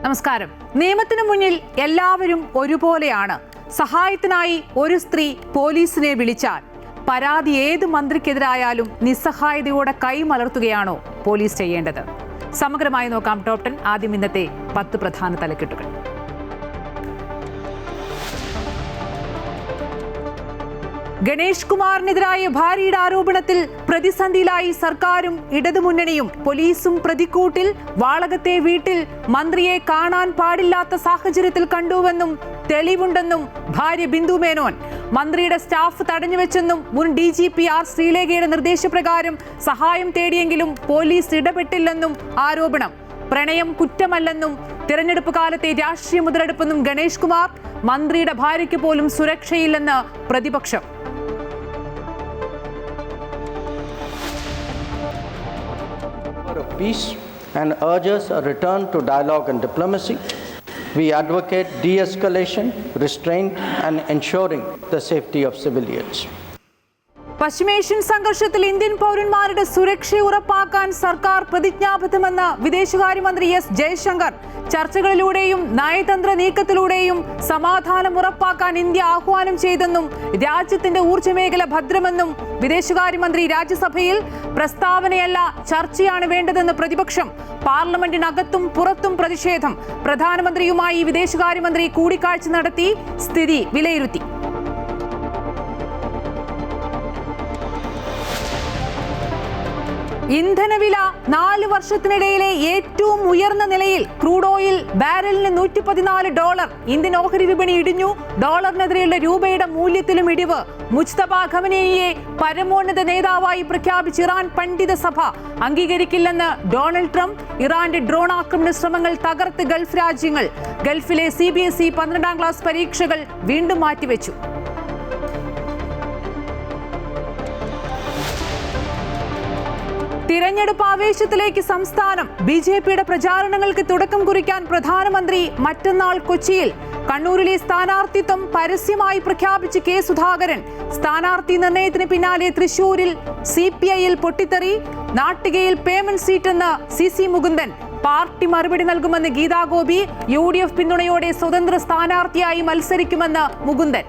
നമസ്കാരം. നിയമത്തിന് മുന്നിൽ എല്ലാവരും ഒരുപോലെയാണ്. സഹായത്തിനായി ഒരു സ്ത്രീ പോലീസിനെ വിളിച്ചാൽ പരാതി ഏത് മന്ത്രിക്കെതിരായാലും നിസ്സഹായതയോടെ കൈമലർത്തുകയാണോ പോലീസ് ചെയ്യേണ്ടത്? സമഗ്രമായി നോക്കാം ടോപ് 10. ആദ്യം ഇന്നത്തെ 10 പ്രധാന തലക്കെട്ടുകൾ. ഗണേഷ് കുമാറിനെതിരായ ഭാര്യയുടെ ആരോപണത്തിൽ പ്രതിസന്ധിയിലായി സർക്കാരും ഇടതുമുന്നണിയും. പോലീസും പ്രതിക്കൂട്ടിൽ. വാളകത്തെ വീട്ടിൽ മന്ത്രിയെ കാണാൻ പാടില്ലാത്ത സാഹചര്യത്തിൽ കണ്ടുവെന്നും തെളിവുണ്ടെന്നും ഭാര്യ ബിന്ദു മേനോൻ. മന്ത്രിയുടെ സ്റ്റാഫ് തടഞ്ഞുവെച്ചെന്നും മുൻ DGP R ശ്രീലേഖയുടെ നിർദ്ദേശപ്രകാരം സഹായം തേടിയെങ്കിലും പോലീസ് ഇടപെട്ടില്ലെന്നും ആരോപണം. പ്രണയം കുറ്റമല്ലെന്നും തിരഞ്ഞെടുപ്പ് കാലത്തെ രാഷ്ട്രീയ മുതലെടുപ്പെന്നും ഗണേഷ് കുമാർ. മന്ത്രിയുടെ ഭാര്യയ്ക്ക് പോലും സുരക്ഷയില്ലെന്ന് പ്രതിപക്ഷം. Of peace and urges a return to dialogue and diplomacy. We advocate de-escalation, restraint and ensuring the safety of civilians. പശ്ചിമേഷ്യൻ സംഘർഷത്തിൽ ഇന്ത്യൻ പൗരന്മാരുടെ സുരക്ഷ ഉറപ്പാക്കാൻ സർക്കാർ പ്രതിജ്ഞാബദ്ധമെന്ന് വിദേശകാര്യമന്ത്രി S ജയശങ്കർ. ചർച്ചകളിലൂടെയും നയതന്ത്ര നീക്കത്തിലൂടെയും സമാധാനം ഉറപ്പാക്കാൻ ഇന്ത്യ ആഹ്വാനം ചെയ്തെന്നും രാജ്യത്തിന്റെ ഊർജ്ജമേഖല ഭദ്രമെന്നും വിദേശകാര്യമന്ത്രി രാജ്യസഭയിൽ. പ്രസ്താവനയല്ല, ചർച്ചയാണ് വേണ്ടതെന്ന് പ്രതിപക്ഷം. പാർലമെന്റിനകത്തും പുറത്തും പ്രതിഷേധം. പ്രധാനമന്ത്രിയുമായി വിദേശകാര്യമന്ത്രി കൂടിക്കാഴ്ച നടത്തി സ്ഥിതി വിലയിരുത്തി. ഇന്ധനവില 4 വർഷത്തിനിടയിലെ ഏറ്റവും ഉയർന്ന നിലയിൽ. Crude oil ബാരലിന് $114. ഇന്ത്യൻ ഓഹരി വിപണി ഇടിഞ്ഞു. ഡോളറിനെതിരെയുള്ള രൂപയുടെ മൂല്യത്തിലും ഇടിവ്. മുജ്തബ ഖമനേയിയെ പരമോന്നത നേതാവായി പ്രഖ്യാപിച്ച് ഇറാൻ പണ്ഡിത സഭ. അംഗീകരിക്കില്ലെന്ന് ഡൊണാൾഡ് ട്രംപ്. ഇറാന്റെ ഡ്രോൺ ആക്രമണ ശ്രമങ്ങൾ തകർത്ത് ഗൾഫ് രാജ്യങ്ങൾ. ഗൾഫിലെ CBSE 12ാം ക്ലാസ് പരീക്ഷകൾ വീണ്ടും മാറ്റിവെച്ചു. തിരഞ്ഞെടുപ്പ് ആവേശത്തിലേക്ക് സംസ്ഥാനം. BJPയുടെ പ്രചാരണങ്ങൾക്ക് തുടക്കം കുറിക്കാൻ പ്രധാനമന്ത്രി മറ്റന്നാൾ കൊച്ചിയിൽ. കണ്ണൂരിലെ സ്ഥാനാർത്ഥിത്വം പരസ്യമായി പ്രഖ്യാപിച്ച് K സുധാകരൻ. സ്ഥാനാർത്ഥി നിർണയത്തിന് പിന്നാലെ തൃശൂരിൽ CPIയിൽ പൊട്ടിത്തെറി. നാട്ടികയിൽ പേയ്മെന്റ് സീറ്റെന്ന് CC മുകുന്ദൻ. പാർട്ടി മറുപടി നൽകുമെന്ന് ഗീതാ ഗോപി. UDF പിന്തുണയോടെ സ്വതന്ത്ര സ്ഥാനാർത്ഥിയായി മത്സരിക്കുമെന്ന് മുകുന്ദൻ.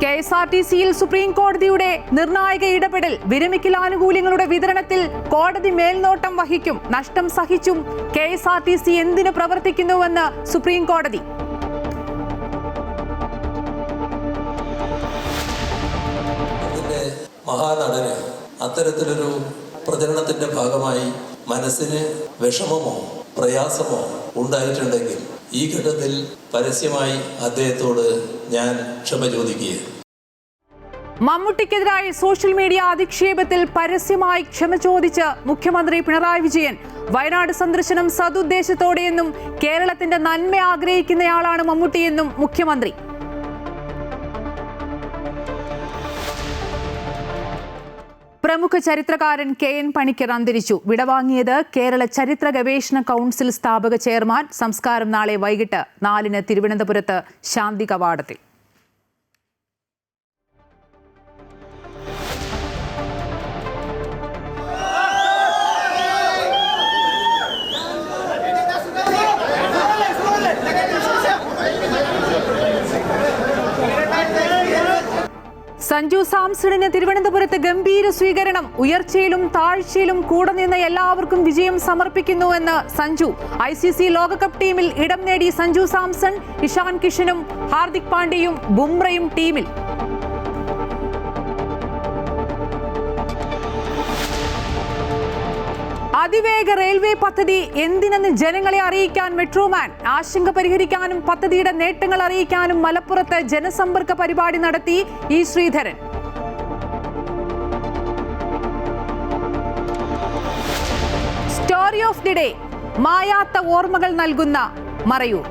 KSRTCയിൽ സുപ്രീം കോടതിയുടെ നിർണായക ഇടപെടൽ. വിരമിക്കൽ ആനുകൂല്യങ്ങളുടെ വിതരണത്തിൽ കോടതി മേൽനോട്ടം വഹിക്കും. നഷ്ടം സഹിച്ചും KSRTC എന്തിനു പ്രവർത്തിക്കുന്നുവെന്ന് സുപ്രീം കോടതി. മഹാനടന് അത്തരത്തിലൊരു പ്രചരണത്തിന്റെ ഭാഗമായി മനസ്സിന് വിഷമമോ പ്രയാസമോ ഉണ്ടായിട്ടുണ്ടെങ്കിൽ ഈ ഘട്ടത്തിൽ പരസ്യമായി അദ്ദേഹത്തോട് ഞാൻ ക്ഷമ ചോദിക്കുകയാണ്. മമ്മൂട്ടിക്കെതിരായ സോഷ്യൽ മീഡിയ അധിക്ഷേപത്തിൽ പരസ്യമായി ക്ഷമ ചോദിച്ച് മുഖ്യമന്ത്രി പിണറായി വിജയൻ. വയനാട് സന്ദർശനം സതുദ്ദേശത്തോടെയെന്നും കേരളത്തിന്റെ നന്മ ആഗ്രഹിക്കുന്നയാളാണ് മമ്മൂട്ടിയെന്നും മുഖ്യമന്ത്രി. പ്രമുഖ ചരിത്രകാരൻ KN പണിക്കർ അന്തരിച്ചു. വിടവാങ്ങിയത് കേരള ചരിത്ര ഗവേഷണ കൗൺസിൽ സ്ഥാപക ചെയർമാൻ. സംസ്കാരം നാളെ വൈകിട്ട് 4-ന് തിരുവനന്തപുരത്ത് ശാന്തി കവാടത്തിൽ. സഞ്ജു സാംസണിന് തിരുവനന്തപുരത്ത് ഗംഭീര സ്വീകരണം. ഉയർച്ചയിലും താഴ്ചയിലും കൂടെ നിന്ന് എല്ലാവർക്കും വിജയം സമർപ്പിക്കുന്നുവെന്ന് സഞ്ജു. ICC ലോകകപ്പ് ടീമിൽ ഇടം നേടി സഞ്ജു സാംസൺ. ഇഷാൻ കിഷനും ഹാർദിക് പാണ്ഡ്യയും ബുംറയും ടീമിൽ. അതിവേഗ റെയിൽവേ പദ്ധതി എന്തിനെന്ന് ജനങ്ങളെ അറിയിക്കാൻ മെട്രോമാൻ. ആശങ്ക പരിഹരിക്കാനും പദ്ധതിയുടെ നേട്ടങ്ങൾ അറിയിക്കാനും മലപ്പുറത്ത് ജനസമ്പർക്ക പരിപാടി നടത്തി E Sreedharan. Story of the day. മായാത്ത ഓർമ്മകൾ നൽകുന്ന മറയൂർ.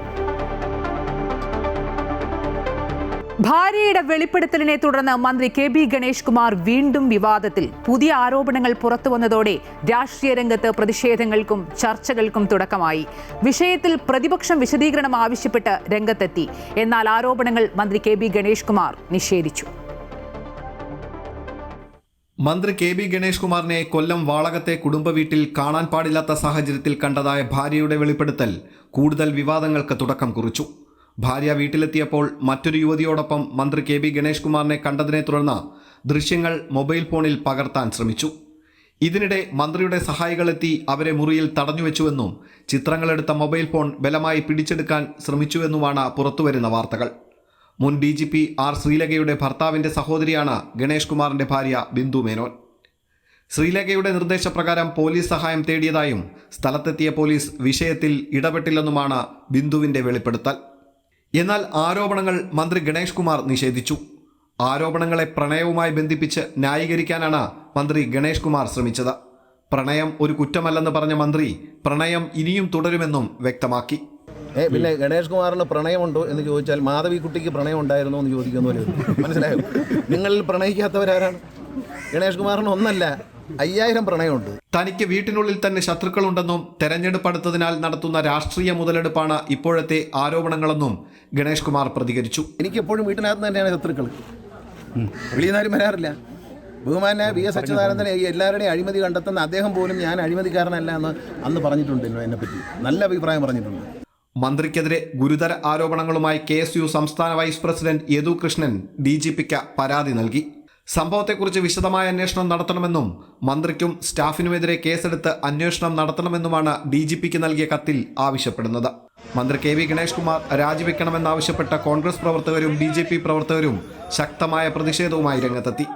ഭാര്യയുടെ വെളിപ്പെടുത്തലിനെ തുടർന്ന് മന്ത്രി KB ഗണേഷ് കുമാർ വീണ്ടും വിവാദത്തിൽ. പുതിയ ആരോപണങ്ങൾ പുറത്തുവന്നതോടെ രാഷ്ട്രീയ രംഗത്ത് പ്രതിഷേധങ്ങൾക്കും ചർച്ചകൾക്കും തുടക്കമായി. വിഷയത്തിൽ പ്രതിപക്ഷം വിശദീകരണം ആവശ്യപ്പെട്ട് രംഗത്തെത്തി. എന്നാൽ ആരോപണങ്ങൾ മന്ത്രി KB ഗണേഷ് കുമാർ നിഷേധിച്ചു. മന്ത്രി കെ ബി ഗണേഷ് കുമാറിനെ കൊല്ലം വാളകത്തെ കുടുംബ വീട്ടിൽ കാണാൻ പാടില്ലാത്ത സാഹചര്യത്തിൽ കണ്ടതായ ഭാര്യയുടെ വെളിപ്പെടുത്തൽ കൂടുതൽ വിവാദങ്ങൾക്ക് തുടക്കം കുറിച്ചു. ഭാര്യ വീട്ടിലെത്തിയപ്പോൾ മറ്റൊരു യുവതിയോടൊപ്പം മന്ത്രി കെ ബി ഗണേഷ് കുമാറിനെ കണ്ടതിനെ തുടർന്ന് ദൃശ്യങ്ങൾ മൊബൈൽ ഫോണിൽ പകർത്താൻ ശ്രമിച്ചു. ഇതിനിടെ മന്ത്രിയുടെ സഹായികളെത്തി അവരെ മുറിയിൽ തടഞ്ഞുവെച്ചുവെന്നും ചിത്രങ്ങളെടുത്ത മൊബൈൽ ഫോൺ ബലമായി പിടിച്ചെടുക്കാൻ ശ്രമിച്ചുവെന്നുമാണ് പുറത്തുവരുന്ന വാർത്തകൾ. മുൻ DGP ആർ ശ്രീലേഖയുടെ ഭർത്താവിൻ്റെ സഹോദരിയാണ് ഗണേഷ് കുമാറിൻ്റെ ഭാര്യ ബിന്ദു മേനോൻ. ശ്രീലേഖയുടെ നിർദ്ദേശപ്രകാരം പോലീസ് സഹായം തേടിയതായും സ്ഥലത്തെത്തിയ പോലീസ് വിഷയത്തിൽ ഇടപെട്ടില്ലെന്നുമാണ് ബിന്ദുവിൻ്റെ വെളിപ്പെടുത്തൽ. എന്നാൽ ആരോപണങ്ങൾ മന്ത്രി ഗണേഷ് കുമാർ നിഷേധിച്ചു. ആരോപണങ്ങളെ പ്രണയവുമായി ബന്ധിപ്പിച്ച് ന്യായീകരിക്കാനാണ് മന്ത്രി ഗണേഷ് കുമാർ ശ്രമിച്ചത്. പ്രണയം ഒരു കുറ്റമല്ലെന്ന് പറഞ്ഞ മന്ത്രി പ്രണയം ഇനിയും തുടരുമെന്നും വ്യക്തമാക്കി. പിന്നെ ഗണേഷ് കുമാറിന് പ്രണയമുണ്ടോ എന്ന് ചോദിച്ചാൽ മാധവിക്കുട്ടിക്ക് പ്രണയം ഉണ്ടായിരുന്നോ എന്ന് ചോദിക്കുന്ന പോലെ മനസ്സിലായോ? നിങ്ങളിൽ പ്രണയിക്കാത്തവരാരാണ്? ഗണേഷ് കുമാറിന് ഒന്നല്ല 5000 പ്രണയമുണ്ട്. തനിക്ക് വീട്ടിനുള്ളിൽ തന്നെ ശത്രുക്കളുണ്ടെന്നും തെരഞ്ഞെടുപ്പ് അടുത്തതിനാൽ നടത്തുന്ന രാഷ്ട്രീയ മുതലെടുപ്പാണ് ഇപ്പോഴത്തെ ആരോപണങ്ങളെന്നും ഗണേഷ് കുമാർ പ്രതികരിച്ചു. എനിക്കെപ്പോഴും വീട്ടിനകത്ത് തന്നെയാണ് ശത്രുക്കൾ, വെളിയിൽ നിന്നാരും വരാറില്ല. ബഹുമാന VS അച്യുതാനന്ദൻ എല്ലാവരുടെയും അഴിമതി കണ്ടെത്തുന്ന അദ്ദേഹം പോലും ഞാൻ അഴിമതിക്കാരനല്ല എന്ന് അന്ന് പറഞ്ഞിട്ടുണ്ട്. എന്നെപ്പറ്റി നല്ല അഭിപ്രായം പറഞ്ഞിട്ടുണ്ട്. മന്ത്രിക്കെതിരെ ഗുരുതര ആരോപണങ്ങളുമായി KSU സംസ്ഥാന വൈസ് പ്രസിഡന്റ് യദു കൃഷ്ണൻ DGPക്ക് പരാതി നൽകി. സംഭവത്തെക്കുറിച്ച് വിശദമായ അന്വേഷണം നടത്തണമെന്നും മന്ത്രിക്കും സ്റ്റാഫിനുമെതിരെ കേസെടുത്ത് അന്വേഷണം നടത്തണമെന്നുമാണ് DGPക്ക് നൽകിയ കത്തിൽ ആവശ്യപ്പെടുന്നത്. മന്ത്രി കെ വി ഗണേഷ് കുമാർ രാജിവെക്കണമെന്നാവശ്യപ്പെട്ട കോൺഗ്രസ് പ്രവർത്തകരും BJP പ്രവർത്തകരും ശക്തമായ പ്രതിഷേധവുമായി രംഗത്തെത്തി.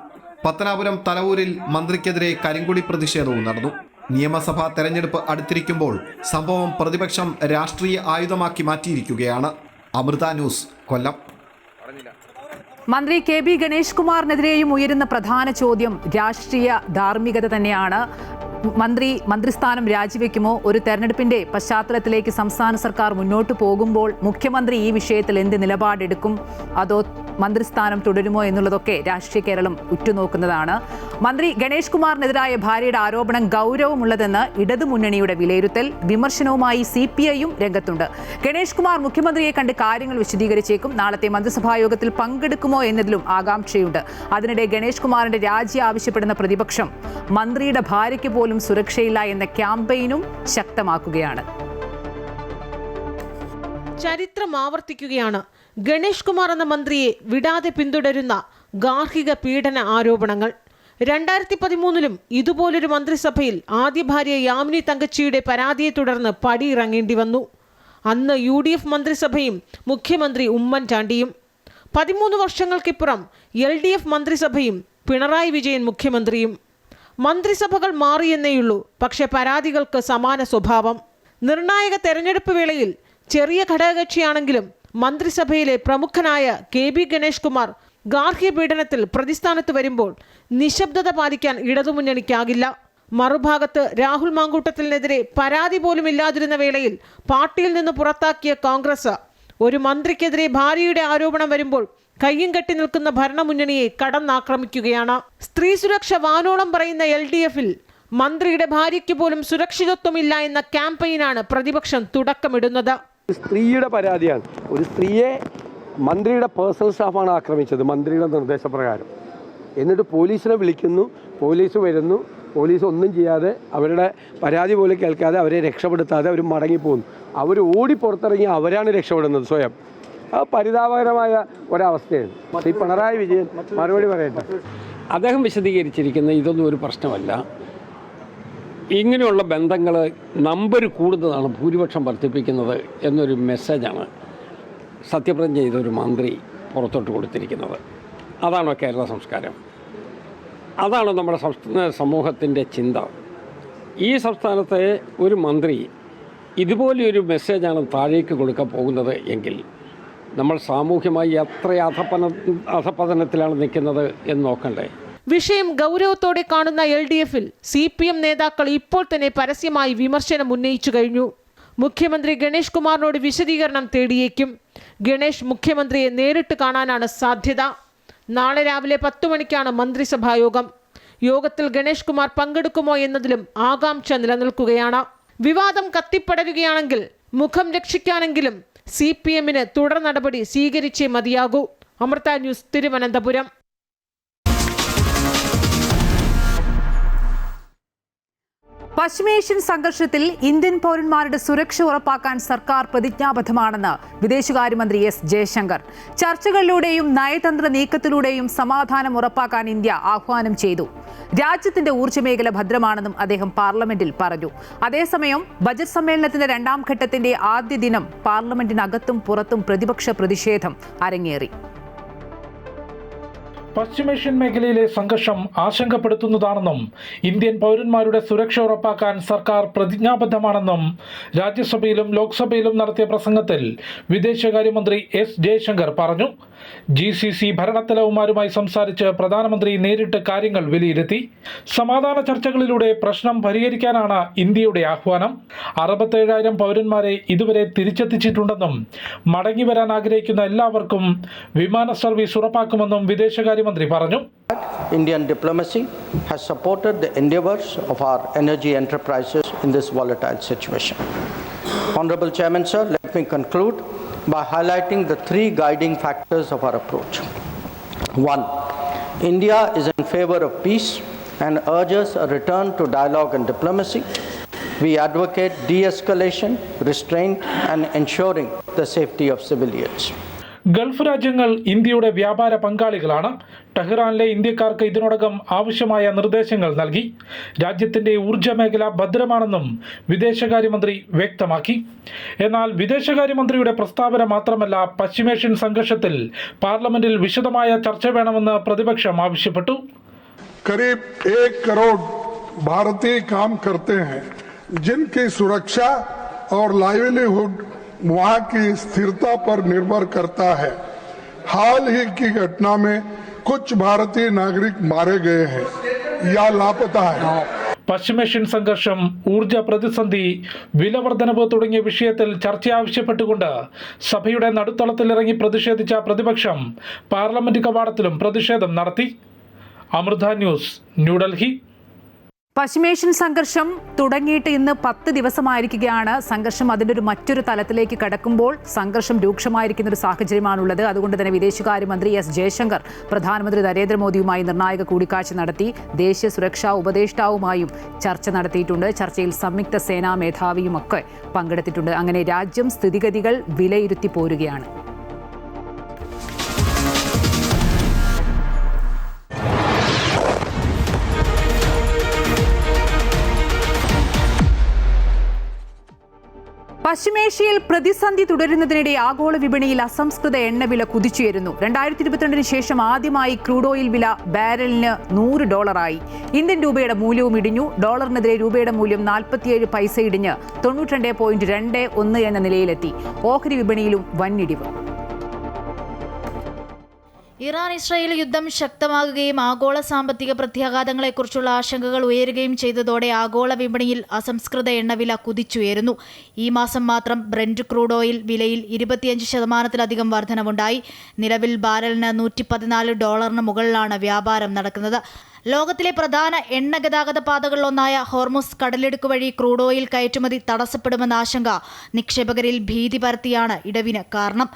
പത്തനാപുരം തലവൂരിൽ മന്ത്രിക്കെതിരെ കരിങ്കൊടി പ്രതിഷേധവും നടന്നു. നിയമസഭാ തെരഞ്ഞെടുപ്പ് അടുത്തിരിക്കുമ്പോൾ സംഭവം പ്രതിപക്ഷം രാഷ്ട്രീയ ആയുധമാക്കി മാറ്റിയിരിക്കുകയാണ്. അമൃത ന്യൂസ്, കൊല്ലം. മന്ത്രി കെ ബി ഗണേഷ് കുമാറിനെതിരെയും ഉയരുന്ന പ്രധാന ചോദ്യം രാഷ്ട്രീയ ധാർമ്മികത തന്നെയാണ്. മന്ത്രിസ്ഥാനം രാജിവെക്കുമോ? ഒരു തെരഞ്ഞെടുപ്പിന്റെ പശ്ചാത്തലത്തിലേക്ക് സംസ്ഥാന സർക്കാർ മുന്നോട്ട് പോകുമ്പോൾ മുഖ്യമന്ത്രി ഈ വിഷയത്തിൽ എന്ത് നിലപാടെടുക്കും? അതോ മന്ത്രിസ്ഥാനം തുടരുമോ എന്നുള്ളതൊക്കെ രാഷ്ട്രീയ കേരളം ഉറ്റുനോക്കുന്നതാണ്. മന്ത്രി ഗണേഷ് കുമാറിനെതിരായ ഭാര്യയുടെ ആരോപണം ഗൗരവമുള്ളതെന്ന് ഇടതുമുന്നണിയുടെ വിലയിരുത്തൽ. വിമർശനവുമായി CPIയും രംഗത്തുണ്ട്. ഗണേഷ് കുമാർ മുഖ്യമന്ത്രിയെ കണ്ട് കാര്യങ്ങൾ വിശദീകരിച്ചേക്കും. നാളത്തെ മന്ത്രിസഭാ യോഗത്തിൽ പങ്കെടുക്കുമോ എന്നതിലും ആകാംക്ഷയുണ്ട്. അതിനിടെ ഗണേഷ് കുമാറിന്റെ രാജി ആവശ്യപ്പെടുന്ന പ്രതിപക്ഷം മന്ത്രിയുടെ ഭാര്യയ്ക്ക് പോലും സുരക്ഷയില്ല എന്ന ക്യാമ്പയിനും ശക്തമാക്കുകയാണ്. ചരിത്രം ആവർത്തിക്കുകയാണ്. ഗണേഷ് കുമാർ എന്ന മന്ത്രിയെ വിടാതെ പിന്തുടരുന്ന ഗാർഹിക പീഡന ആരോപണങ്ങൾ. 2013 ഇതുപോലൊരു മന്ത്രിസഭയിൽ ആദ്യ ഭാര്യ യാമിനി തങ്കച്ചിയുടെ പരാതിയെ തുടർന്ന് പടിയിറങ്ങേണ്ടി വന്നു. അന്ന് UDF മന്ത്രിസഭയും മുഖ്യമന്ത്രി ഉമ്മൻചാണ്ടിയും. 13 വർഷങ്ങൾക്കിപ്പുറം LDF മന്ത്രിസഭയും പിണറായി വിജയൻ മുഖ്യമന്ത്രിയും. മന്ത്രിസഭകൾ മാറിയെന്നേയുള്ളൂ, പക്ഷെ പരാതികൾക്ക് സമാന സ്വഭാവം. നിർണായക തെരഞ്ഞെടുപ്പ് വേളയിൽ ചെറിയ ഘടകകക്ഷിയാണെങ്കിലും മന്ത്രിസഭയിലെ പ്രമുഖനായ KB ഗണേഷ് കുമാർ ഗാർഹിക പീഡനത്തിൽ പ്രതിസ്ഥാനത്ത് വരുമ്പോൾ നിശബ്ദത പാലിക്കാൻ ഇടതുമുന്നണിക്കാകില്ല. മറുഭാഗത്ത് രാഹുൽ മാങ്കൂട്ടത്തിനെതിരെ പരാതി പോലും ഇല്ലാതിരുന്ന വേളയിൽ പാർട്ടിയിൽ നിന്ന് പുറത്താക്കിയ കോൺഗ്രസ് ഒരു മന്ത്രിക്കെതിരെ ഭാര്യയുടെ ആരോപണം വരുമ്പോൾ കയ്യും കെട്ടി നിൽക്കുന്ന ഭരണമുന്നണിയെ കടന്നാക്രമിക്കുകയാണ്. സ്ത്രീ സുരക്ഷ വാനോളം പറയുന്ന LDFൽ മന്ത്രിയുടെ ഭാര്യയ്ക്ക് പോലും സുരക്ഷിതത്വമില്ല എന്ന ക്യാമ്പയിനാണ് പ്രതിപക്ഷം തുടക്കമിടുന്നത്. സ്ത്രീയുടെ പരാതിയാണ്. ഒരു സ്ത്രീയെ മന്ത്രിയുടെ പേഴ്സണൽ സ്റ്റാഫാണ് ആക്രമിച്ചത് മന്ത്രിയുടെ നിർദ്ദേശപ്രകാരം. എന്നിട്ട് പോലീസിനെ വിളിക്കുന്നു, പോലീസ് വരുന്നു, പോലീസ് ഒന്നും ചെയ്യാതെ അവരുടെ പരാതി പോലും കേൾക്കാതെ അവരെ രക്ഷപ്പെടുത്താതെ അവർ മടങ്ങിപ്പോകുന്നു. അവർ ഓടി പുറത്തിറങ്ങി അവരാണ് രക്ഷപ്പെടുന്നത് സ്വയം. അത് പരിതാപകരമായ ഒരവസ്ഥയാണ്. ശ്രീ പിണറായി വിജയൻ മറുപടി പറയട്ടെ. അദ്ദേഹം വിശദീകരിച്ചിരിക്കുന്ന ഇതൊന്നും ഒരു പ്രശ്നമല്ല, ഇങ്ങനെയുള്ള ബന്ധങ്ങൾ നമ്പർ കൂടുന്നതാണ് ഭൂരിപക്ഷം വർദ്ധിപ്പിക്കുന്നത് എന്നൊരു മെസ്സേജാണ് സത്യപ്രതിജ്ഞ ചെയ്തൊരു മന്ത്രി പുറത്തോട്ട് കൊടുത്തിരിക്കുന്നത്. അതാണോ കേരള സംസ്കാരം? അതാണോ നമ്മുടെ സമൂഹത്തിൻ്റെ ചിന്ത? ഈ സംസ്ഥാനത്തെ ഒരു മന്ത്രി ഇതുപോലെയൊരു മെസ്സേജാണ് താഴേക്ക് കൊടുക്കാൻ പോകുന്നത് എങ്കിൽ നമ്മൾ സാമൂഹ്യമായി എത്ര അധപതനത്തിലാണ് നിൽക്കുന്നത് എന്ന് നോക്കണ്ടേ? വിഷയം ഗൗരവത്തോടെ കാണുന്ന LDFൽ CPM നേതാക്കൾ ഇപ്പോൾ തന്നെ പരസ്യമായി വിമർശനം ഉന്നയിച്ചു കഴിഞ്ഞു. മുഖ്യമന്ത്രി ഗണേഷ് കുമാറിനോട് വിശദീകരണം തേടിയേക്കും. ഗണേഷ് മുഖ്യമന്ത്രിയെ നേരിട്ട് കാണാനാണ് സാധ്യത. നാളെ രാവിലെ 10 മണിക്കാണ് മന്ത്രിസഭാ യോഗം. യോഗത്തിൽ ഗണേഷ് കുമാർ പങ്കെടുക്കുമോ എന്നതിലും ആകാംക്ഷ നിലനിൽക്കുകയാണ്. വിവാദം കത്തിപ്പടരുകയാണെങ്കിൽ മുഖം രക്ഷിക്കാനെങ്കിലും CPMന് തുടർ നടപടി സ്വീകരിച്ചേ മതിയാകൂ. അമൃത ന്യൂസ്, തിരുവനന്തപുരം. പശ്ചിമേഷ്യൻ സംഘർഷത്തിൽ ഇന്ത്യൻ പൗരന്മാരുടെ സുരക്ഷ ഉറപ്പാക്കാൻ സർക്കാർ പ്രതിജ്ഞാബദ്ധമാണെന്ന് വിദേശകാര്യമന്ത്രി എസ് ജയശങ്കർ. ചർച്ചകളിലൂടെയും നയതന്ത്ര നീക്കത്തിലൂടെയും സമാധാനം ഉറപ്പാക്കാൻ ഇന്ത്യ ആഹ്വാനം ചെയ്തു. രാജ്യത്തിന്റെ ഊർജ്ജമേഖല ഭദ്രമാണെന്നും അദ്ദേഹം പാർലമെന്റിൽ പറഞ്ഞു. അതേസമയം ബജറ്റ് സമ്മേളനത്തിന്റെ രണ്ടാം ഘട്ടത്തിന്റെ ആദ്യ ദിനം പാർലമെന്റിനകത്തും പുറത്തും പ്രതിപക്ഷ പ്രതിഷേധം അരങ്ങേറി. പശ്ചിമേഷ്യൻ മേഖലയിലെ സംഘർഷം ആശങ്കപ്പെടുത്തുന്നതാണെന്നും ഇന്ത്യൻ പൗരന്മാരുടെ സുരക്ഷ ഉറപ്പാക്കാൻ സർക്കാർ പ്രതിജ്ഞാബദ്ധമാണെന്നും രാജ്യസഭയിലും ലോക്സഭയിലും നടത്തിയ പ്രസംഗത്തിൽ വിദേശകാര്യമന്ത്രി എസ് ജയശങ്കർ പറഞ്ഞു. GCC ഭരണത്തലവന്മാരുമായി സംസാരിച്ച് പ്രധാനമന്ത്രി നേരിട്ട് കാര്യങ്ങൾ വിലയിരുത്തി. സമാധാന ചർച്ചകളിലൂടെ പ്രശ്നം പരിഹരിക്കാനാണ് ഇന്ത്യയുടെ ആഹ്വാനം. 67,000 പൗരന്മാരെ ഇതുവരെ തിരിച്ചെത്തിച്ചിട്ടുണ്ടെന്നും മടങ്ങിവരാൻ ആഗ്രഹിക്കുന്ന എല്ലാവർക്കും വിമാന സർവീസ് ഉറപ്പാക്കുമെന്നും വിദേശകാര്യമന്ത്രി പറഞ്ഞു. Indian diplomacy has supported the endeavors of our energy enterprises in this volatile situation. Honorable Chairman, sir, let me conclude by highlighting the three guiding factors of our approach. 1. India is in favor of peace and urges a return to dialogue and diplomacy. We advocate de-escalation, restraint, and ensuring the safety of civilians. Gulf രാജ്യങ്ങൾ ഇന്ത്യയുടെ വ്യാപാര പങ്കാളികളാണ്. ടെഹ്റാനിലെ ഇന്ത്യക്കാർക്ക് ഇതിനോടകം ആവശ്യമായ നിർദ്ദേശങ്ങൾ നൽകി. രാജ്യത്തിന്റെ ഊർജ്ജ മേഖല ഭദ്രമാണെന്നും വിദേശകാര്യമന്ത്രി വ്യക്തമാക്കി. എന്നാൽ വിദേശകാര്യമന്ത്രിയുടെ പ്രസ്താവന മാത്രമല്ല, പശ്ചിമേഷ്യൻ സംഘർഷത്തിൽ പാർലമെന്റിൽ വിശദമായ ചർച്ച വേണമെന്ന് പ്രതിപക്ഷം ആവശ്യപ്പെട്ടു. करीब 1 करोड़ भारतीय काम करते हैं, जिनकी सुरक्षा और लाइवलीहुड वहां की स्थिरता पर निर्भर करता है. हाल ही की घटना में कुछ भारतीय नागरिक मारे गए हैं या लापता हैं. പശ്ചിമേഷ്യൻ സംഘർഷം, ഊർജ്ജ പ്രതിസന്ധി, വിലവർദ്ധനവ് തുടങ്ങിയ വിഷയത്തിൽ ചർച്ച ആവശ്യപ്പെട്ടുകൊണ്ട് സഭയുടെ നടുത്തളത്തിലിറങ്ങി പ്രതിഷേധിച്ച പ്രതിപക്ഷം പാർലമെന്റ് കവാടത്തിലും പ്രതിഷേധം നടത്തി. അമൃത ന്യൂസ്, ന്യൂഡൽഹി. പശ്ചിമേഷ്യൻ സംഘർഷം തുടങ്ങിയിട്ട് ഇന്ന് 10 ദിവസമായിരിക്കുകയാണ്. സംഘർഷം അതിൻ്റെ മറ്റൊരു തലത്തിലേക്ക് കടക്കുമ്പോൾ സംഘർഷം രൂക്ഷമായിരിക്കുന്ന ഒരു സാഹചര്യമാണുള്ളത്. അതുകൊണ്ട് തന്നെ വിദേശകാര്യമന്ത്രി എസ് ജയശങ്കർ പ്രധാനമന്ത്രി നരേന്ദ്രമോദിയുമായി നിർണായക കൂടിക്കാഴ്ച നടത്തി. ദേശീയ സുരക്ഷാ ഉപദേഷ്ടാവുമായും ചർച്ച നടത്തിയിട്ടുണ്ട്. ചർച്ചയിൽ സംയുക്ത സേനാ മേധാവിയുമൊക്കെ പങ്കെടുത്തിട്ടുണ്ട്. അങ്ങനെ രാജ്യം സ്ഥിതിഗതികൾ വിലയിരുത്തി പോരുകയാണ്. പശ്ചിമേഷ്യയിൽ പ്രതിസന്ധി തുടരുന്നതിനിടെ ആഗോള വിപണിയിൽ അസംസ്കൃത എണ്ണവില കുതിച്ചുയരുന്നു. 2022 ശേഷം ആദ്യമായി ക്രൂഡ് ഓയിൽ വില ബാരലിന് $100 ഇന്ത്യൻ രൂപയുടെ മൂല്യവും ഇടിഞ്ഞു. ഡോളറിനെതിരെ രൂപയുടെ മൂല്യം 47 പൈസ ഇടിഞ്ഞ് 92.21 എന്ന നിലയിലെത്തി. ഓഹരി വിപണിയിലും വന്നിടിവ്. ഇറാൻ ഇസ്രായേൽ യുദ്ധം ശക്തമാകുകയും ആഗോള സാമ്പത്തിക പ്രത്യാഘാതങ്ങളെക്കുറിച്ചുള്ള ആശങ്കകൾ ഉയരുകയും ചെയ്തതോടെ ആഗോള വിപണിയിൽ അസംസ്കൃത എണ്ണവില കുതിച്ചുയരുന്നു. ഈ മാസം മാത്രം ബ്രന്റ് ക്രൂഡ് ഓയിൽ വിലയിൽ 25% വർധനവുണ്ടായി. നിലവിൽ ബാരലിന് $114 മുകളിലാണ് വ്യാപാരം നടക്കുന്നത്. ലോകത്തിലെ പ്രധാന എണ്ണ ഗതാഗത പാതകളിലൊന്നായ ഹോർമുസ് കടലിടുക്ക് വഴി ക്രൂഡ് ഓയിൽ കയറ്റുമതി തടസ്സപ്പെടുമെന്ന ആശങ്ക നിക്ഷേപകരിൽ ഭീതി പരത്തിയാണ് ഇടിവിന് കാരണം.